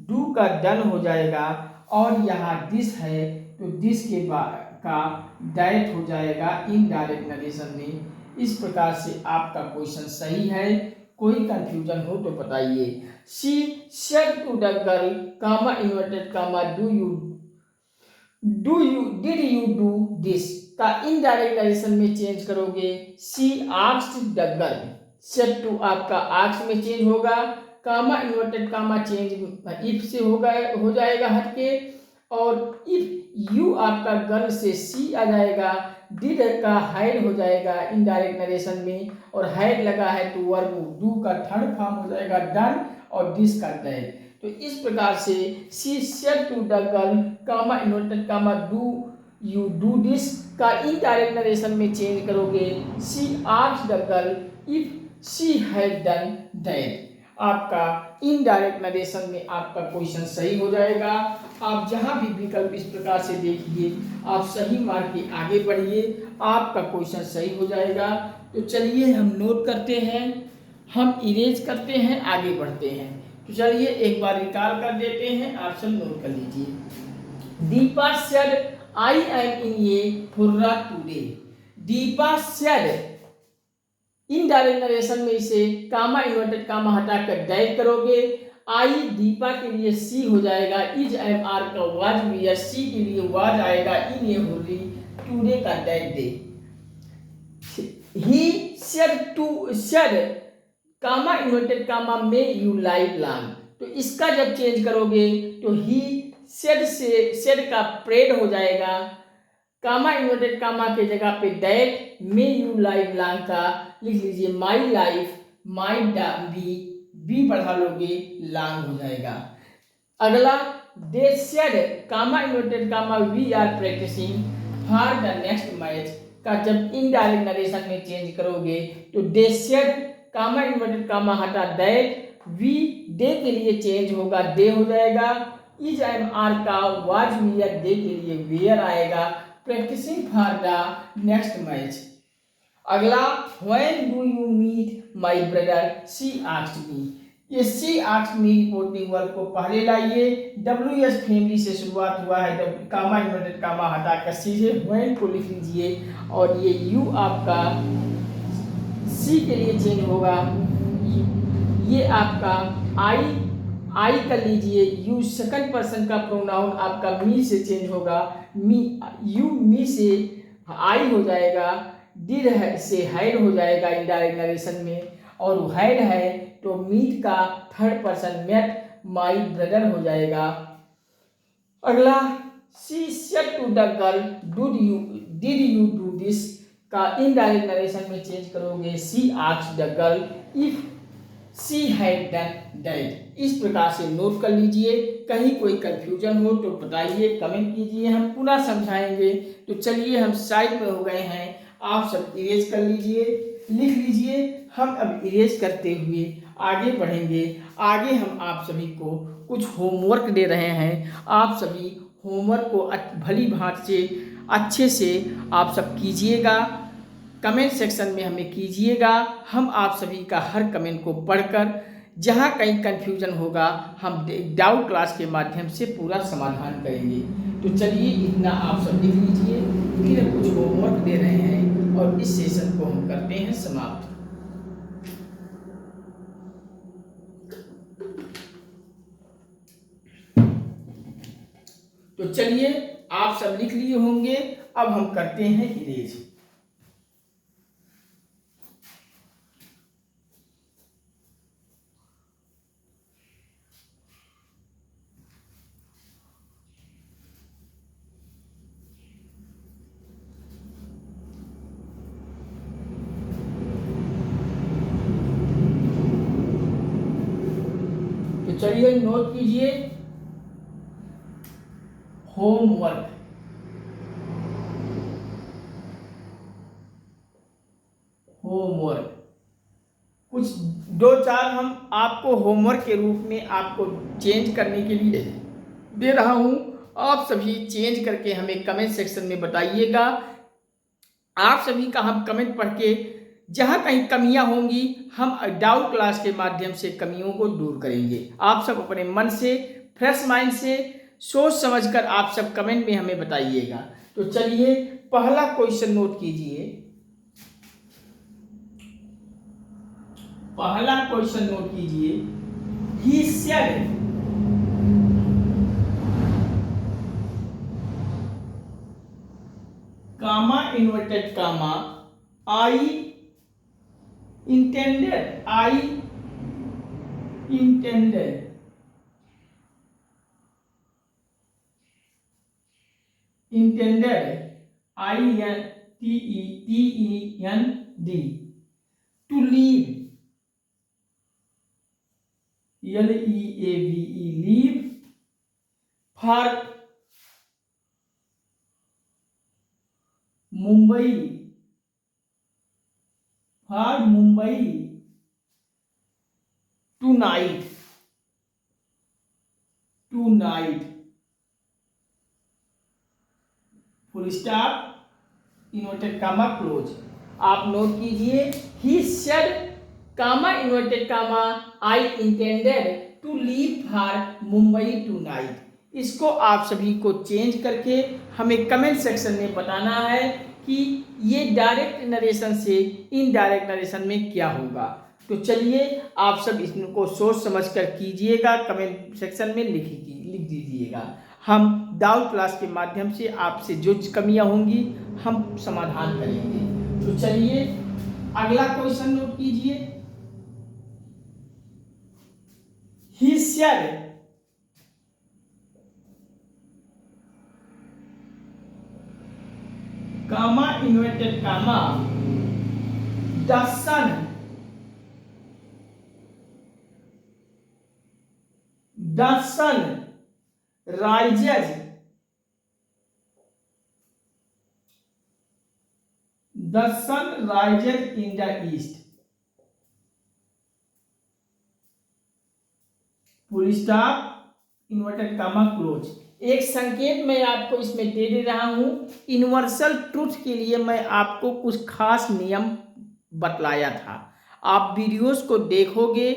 डू का डन हो जाएगा। और यहाँ दिस है तो दिस के बाद का डायरेक्ट हो जाएगा इनडायरेक्ट नरेशन में। इस प्रकार से आपका क्वेश्चन सही है। कोई कंफ्यूजन हो तो बताइए। She said to the girl comma inverted comma did you do this का इनडायरेक्ट नरेशन में चेंज करोगे she asked the girl, said to आपका आस्क में चेंज होगा, comma inverted comma change if से होगा, हो जाएगा हटके, और इफ यू आपका गर्ल से सी आ जाएगा, डिड का हाइड हो जाएगा इनडायरेक्ट नरेशन में, और हाइड लगा है तो वर्ब डू का थर्ड फॉर्म हो जाएगा डन, और दिस का दैट। तो इस प्रकार से she said to the girl comma inverted comma do you do this का इनडायरेक्ट नरेशन में चेंज करोगे she asked the girl if she had done that. आपका इनडायरेक्ट नरेशन में आपका क्वेश्चन सही हो जाएगा। आप जहां भी विकल्प इस प्रकार से देखिए, आप सही मार्क के आगे बढ़िए, आपका क्वेश्चन सही हो जाएगा। तो चलिए हम नोट करते हैं, हम इरेज करते हैं, आगे बढ़ते हैं। तो चलिए एक बार निकाल कर देते हैं, आप सब नोट कर लीजिए। Deepa said I am in a hurry today. Deepa said indirect narration में इसे कामा इन्वर्टेड कामा हटाकर दैट करोगे। आई दीपा के लिए सी हो जाएगा, इज एम आर का वाज भी, सी के लिए वाज आएगा, इन ए हुर्री, टुडे का that day. He said to said comma inverted comma में यू लाइव लॉन्ग, तो इसका जब चेंज करोगे तो ही सेड से सेड का प्रेड हो जाएगा, कामा इन्वर्टेड कामा के जगह पे that, may you live long का लिख लीजिए माई लाइफ, माई बी बढ़ा लोगे लॉन्ग हो जाएगा। अगला they said comma inverted comma we are practising for the next match का जब इनडायरेक्ट नरेशन में चेंज करोगे तो दे सेड कामा इन्वर्टेड कामा हटा दैट, वी डे के लिए चेंज होगा दे हो जाएगा, इज एम आर का वाज वियर डे के लिए वेयर आएगा, practising for the next match. अगला when do you meet my brother she asked me, ये she asked me reporting verb को पहले लाइए, WS फैमिली से शुरुआत हुआ है, कामा इन्वर्टेड कामा हटाकर सीधे व्हेन को लिख लीजिए, और ये यू आपका सी के लिए चेंज होगा, ये आपका आई कर लीजिए, यू सेकंड पर्सन का प्रोनाउन आपका मी से चेंज होगा, मी यू मी से आई हो जाएगा, डिड से हाइड हो जाएगा इनडायरेक्ट नरेशन में, और हाइड है तो मीट का third person met my brother हो जाएगा। अगला she said to the girl did you do this का इनडायरेक्ट नरेशन में चेंज करोगे she asked the girl if she had done that. इस प्रकार से नोट कर लीजिए, कहीं कोई कंफ्यूजन हो तो बताइए, कमेंट कीजिए, हम पुनः समझाएंगे। तो चलिए हम साइड में हो गए हैं, आप सब इरेज कर लीजिए, लिख लीजिए। हम अब इरेज करते हुए आगे बढ़ेंगे। आगे हम आप सभी को कुछ होमवर्क दे रहे हैं, आप सभी होमवर्क को भली भांति से अच्छे से आप सब कीजिएगा, कमेंट सेक्शन में हमें कीजिएगा। हम आप सभी का हर कमेंट को पढ़कर जहां कहीं कन्फ्यूजन होगा हम डाउट क्लास के माध्यम से पूरा समाधान करेंगे। तो चलिए इतना आप सब लिख लीजिए, फिर हम कुछ होमवर्क दे रहे हैं और इस सेशन को हम करते हैं समाप्त। तो चलिए आप सब लिख लिए होंगे, अब हम करते हैं इरेज। तो चलिए नोट कीजिए होमवर्क। होमवर्क कुछ दो चार हम आपको होमवर्क के रूप में आपको चेंज करने के लिए दे रहा हूं, आप सभी चेंज करके हमें कमेंट सेक्शन में बताइएगा। आप सभी का हम कमेंट पढ़ के जहां कहीं कमियां होंगी हम डाउट क्लास के माध्यम से कमियों को दूर करेंगे। आप सब अपने मन से फ्रेश माइंड से सोच समझकर आप सब कमेंट में हमें बताइएगा। तो चलिए पहला क्वेश्चन नोट कीजिए, पहला क्वेश्चन नोट कीजिए। He said comma inverted comma I intended, I intended, intended, I N T E N D, to leave, L E A V E, leave, for Mumbai, for Mumbai, tonight, tonight, full stop, inverted comma close. आप note कीजिए, he said comma inverted comma I intended to leave for Mumbai tonight. इसको आप सभी को change करके हमें comment section में बताना है कि ये डायरेक्ट नरेशन से इनडायरेक्ट नरेशन में क्या होगा। तो चलिए आप सब इसको सोच समझ कर कीजिएगा, कमेंट सेक्शन में लिख दीजिएगा। हम डाउट क्लास के माध्यम से आपसे जो कमियां होंगी हम समाधान करेंगे। तो चलिए अगला क्वेश्चन नोट कीजिए। He said comma inverted comma the sun, the sun rises, the sun rises in the east, full stop, inverted comma close. एक संकेत मैं आपको इसमें दे रहा हूं, यूनिवर्सल ट्रूथ के लिए मैं आपको कुछ खास नियम बतलाया था। आप वीडियोस को देखोगे,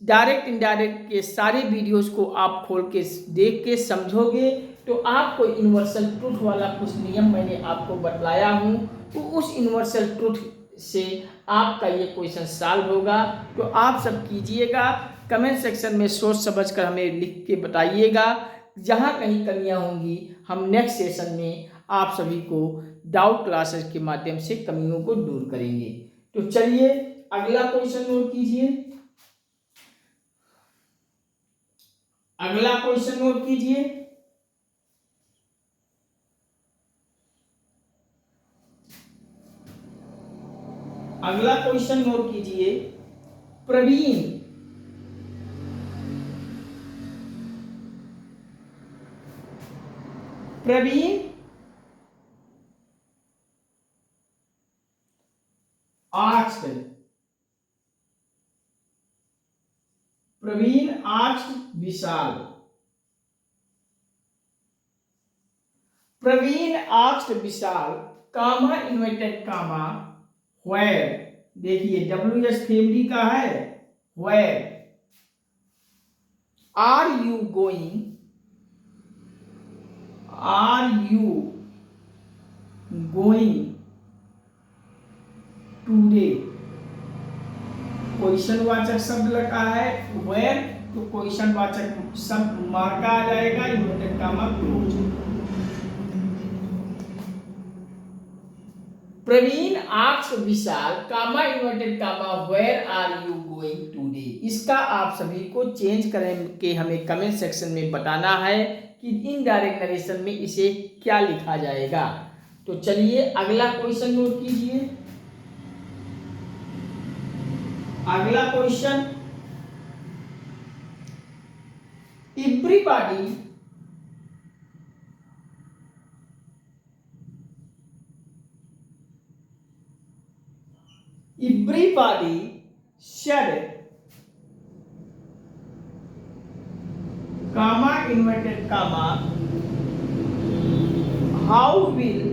डायरेक्ट इनडायरेक्ट के सारे वीडियोस को आप खोल के देख के समझोगे तो आपको यूनिवर्सल ट्रूथ वाला कुछ नियम मैंने आपको बतलाया हूँ, तो उस यूनिवर्सल ट्रूथ से आपका ये क्वेश्चन सॉल्व होगा। तो आप सब कीजिएगा, कमेंट सेक्शन में सोच समझ कर हमें लिख के बताइएगा। जहाँ कहीं कमियाँ होंगी हम नेक्स्ट सेशन में आप सभी को डाउट क्लासेस के माध्यम से कमियों को दूर करेंगे। तो चलिए अगला क्वेश्चन नोट कीजिए। अगला क्वेश्चन नोट कीजिए। अगला क्वेश्चन नोट कीजिए। Praveen asked Vishal, Praveen asked Vishal comma inverted comma where, देखिए WS फैमिली का है, where are you going, today. Question वाचक शब्द लगा है where, तो क्वेश्चन वाचक शब्द मार्का आ जाएगा, inverted comma close. Praveen asked Vishal comma inverted comma where are you going today. इसका आप सभी को चेंज करके हमें कमेंट सेक्शन में बताना है कि इनडायरेक्ट नरेशन में इसे क्या लिखा जाएगा। तो चलिए अगला क्वेश्चन नोट कीजिए। अगला question, everybody said comma inverted comma how will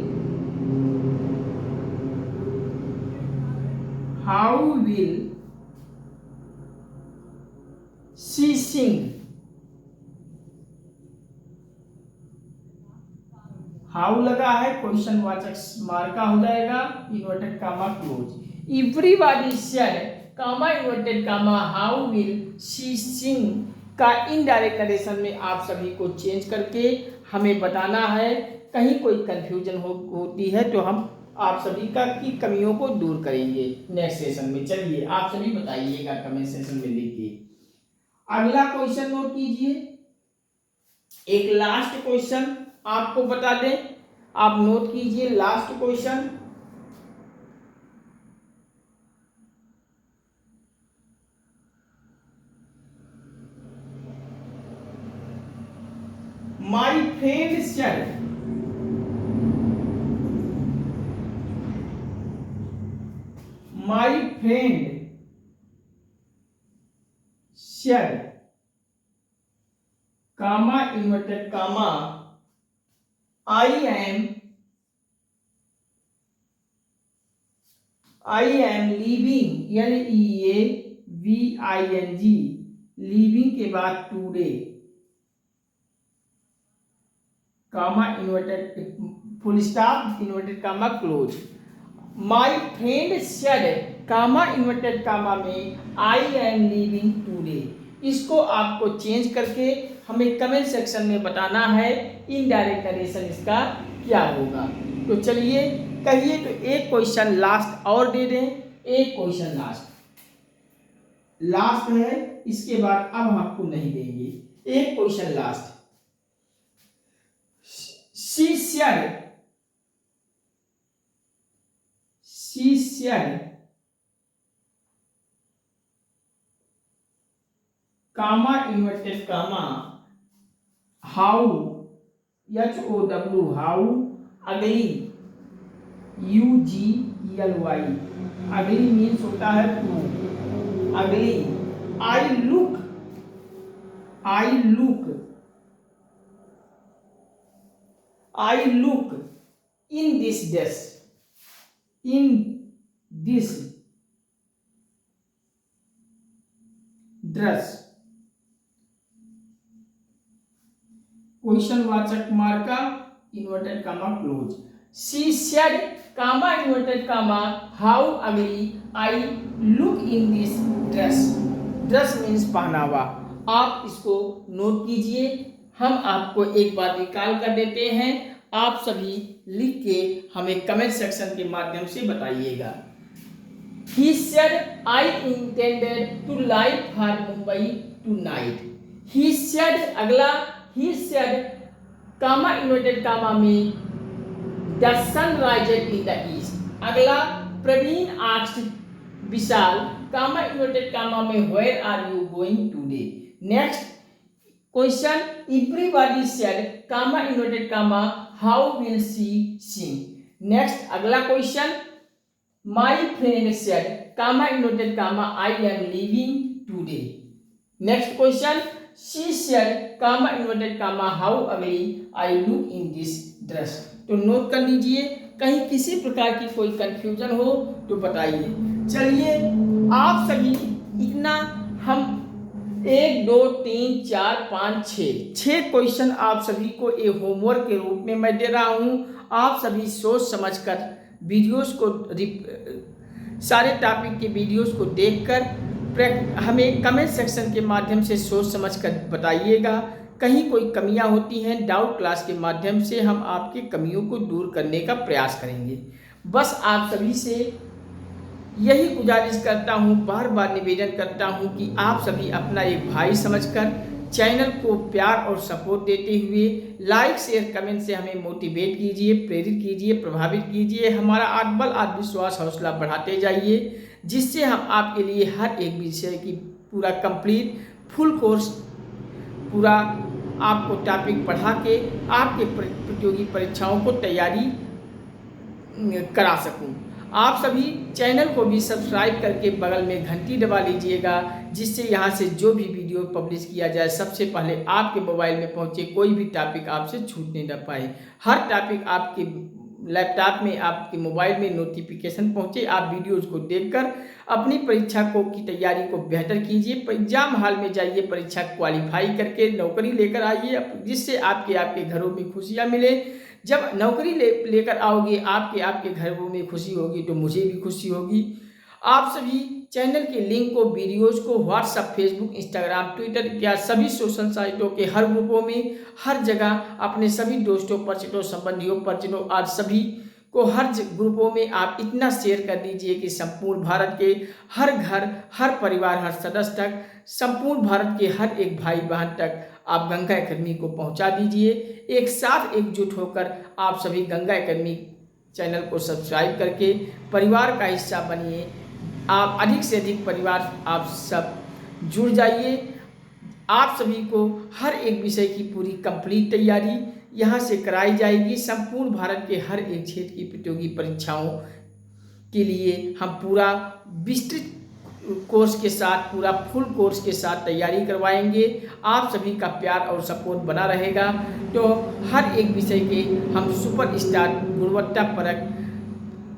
she sing, how लगा है, क्वेश्चन वाचक मार्का हो जाएगा, inverted comma close. Everybody said comma inverted comma how will she sing का इनडायरेक्ट नरेशन में आप सभी को चेंज करके हमें बताना है। कहीं कोई कंफ्यूजन होती है तो हम आप सभी का की कमियों को दूर करेंगे नेक्स्ट सेशन में। चलिए आप सभी बताइएगा कमेंट सेशन में लिख के। अगला क्वेश्चन नोट कीजिए, एक लास्ट क्वेश्चन आपको बता दें, आप नोट कीजिए last question. My friend said, my friend said, comma inverted comma, I am leaving, LEAVING, leaving के बाद today, comma inverted full stop inverted comma close. My friend said, comma inverted comma में I am leaving today. इसको आपको change करके हमें comment section में बताना है इनडायरेक्ट नरेशन इसका क्या होगा। तो चलिए कहिए, तो एक क्वेश्चन लास्ट और दे दें, एक क्वेश्चन लास्ट है, इसके बाद अब आपको नहीं देंगे, एक question last. She said, comma inverted comma, how, HOW, how ugly, UGLY, ugly means होता है टू, ugly, I look in this dress, question वाचक मार्का inverted comma close. She said, comma inverted comma, how ugly I look in this dress. Dress means पहनावा। आप इसको note कीजिए, हम आपको एक बार निकाल कर देते हैं, आप सभी लिख के हमें कमेंट सेक्शन के माध्यम से बताइएगा। He said, I intended to leave for Mumbai tonight. He said, अगला he said, comma inverted comma में the sun rises in the east. अगला प्रवीण asked विशाल, comma inverted comma में where are you going today. Next question, everybody said, comma inverted comma, how will she sing. Next अगला question, my friend said, comma inverted comma, I am leaving today. Next question, she said, comma inverted comma, how ugly I look in this dress. तो note कर लीजिए, कहीं किसी प्रकार की कोई confusion हो तो बताइए। चलिए आप सभी इतना, हम 1 2 3 4 5 6 क्वेश्चन आप सभी को एक होमवर्क के रूप में मैं दे रहा हूं। आप सभी सोच समझकर वीडियोस को, सारे टॉपिक के वीडियोस को देखकर हमें कमेंट सेक्शन के माध्यम से सोच समझकर बताइएगा। कहीं कोई कमियां होती हैं, डाउट क्लास के माध्यम से हम आपकी कमियों को दूर करने का प्रयास करेंगे। बस आप सभी से यही गुजारिश करता हूं, बार बार निवेदन करता हूं कि आप सभी अपना एक भाई समझकर चैनल को प्यार और सपोर्ट देते हुए लाइक शेयर कमेंट से हमें मोटिवेट कीजिए, प्रेरित कीजिए, प्रभावित कीजिए, हमारा आत्मबल आत्मविश्वास हौसला बढ़ाते जाइए, जिससे हम आपके लिए हर एक विषय की पूरा कंप्लीट फुल कोर्स पूरा आपको टॉपिक पढ़ा के आपके प्रतियोगी परीक्षाओं को तैयारी करा सकूं। आप सभी चैनल को भी सब्सक्राइब करके बगल में घंटी दबा लीजिएगा, जिससे यहाँ से जो भी वीडियो पब्लिश किया जाए सबसे पहले आपके मोबाइल में पहुँचे, कोई भी टॉपिक आपसे छूटने न पाए। हर टॉपिक आपके लैपटॉप में, आपके मोबाइल में नोटिफिकेशन पहुँचे, आप वीडियोज़ को देखकर अपनी परीक्षा की तैयारी को बेहतर कीजिए। एग्जाम हॉल में जाइए, परीक्षा क्वालिफाई करके नौकरी लेकर आइए, जिससे आपके घरों में खुशियाँ मिले। जब नौकरी लेकर आओगे, आपके घरों में खुशी होगी तो मुझे भी खुशी होगी। आप सभी चैनल के लिंक को, वीडियोस को व्हाट्सएप, फेसबुक, इंस्टाग्राम, ट्विटर इत्यादि सभी सोशल साइटों के हर ग्रुपों में, हर जगह अपने सभी दोस्तों, परिचितों, संबंधियों, परिचितों आज सभी को हर ग्रुपों में आप इतना शेयर कर दीजिए कि संपूर्ण भारत के हर घर, हर परिवार, हर सदस्य तक, संपूर्ण भारत के हर एक भाई बहन तक आप गंगा एकेडमी को पहुंचा दीजिए। एक साथ एकजुट होकर आप सभी गंगा एकेडमी चैनल को सब्सक्राइब करके परिवार का हिस्सा बनिए। आप अधिक से अधिक परिवार आप सब जुड़ जाइए। आप सभी को हर एक विषय की पूरी कंप्लीट तैयारी यहाँ से कराई जाएगी। संपूर्ण भारत के हर एक क्षेत्र की प्रतियोगी परीक्षाओं के लिए हम पूरा विस्तृत कोर्स के साथ, पूरा फुल कोर्स के साथ तैयारी करवाएंगे। आप सभी का प्यार और सपोर्ट बना रहेगा तो हर एक विषय के हम सुपरस्टार गुणवत्तापरक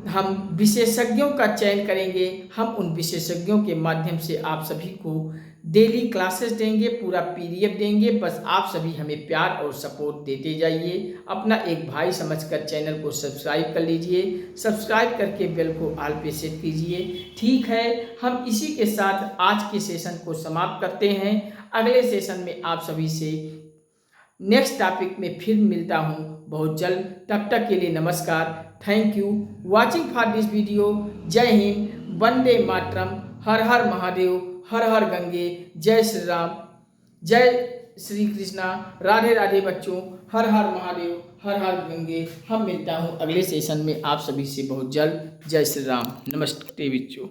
हम विशेषज्ञों का चयन करेंगे। हम उन विशेषज्ञों के माध्यम से आप सभी को डेली क्लासेस देंगे, पूरा पीडीएफ देंगे। बस आप सभी हमें प्यार और सपोर्ट देते जाइए। अपना एक भाई समझकर चैनल को सब्सक्राइब कर लीजिए। सब्सक्राइब करके बेल को ऑल पे सेट कीजिए। ठीक है, हम इसी के साथ आज के सेशन को समाप्त करते हैं। अगले सेशन में आप सभी से नेक्स्ट टॉपिक में फिर मिलता हूँ बहुत जल्द। तब तक के लिए नमस्कार। Thank you watching for this video. जय हिंद, वंदे मातरम, हर हर महादेव, हर हर गंगे, जय श्री राम, जय श्री कृष्णा, राधे राधे बच्चों, हर हर महादेव, हर हर गंगे। हम मिलता हूँ अगले सेशन में आप सभी से बहुत जल्द। जय श्री राम, नमस्ते बच्चों।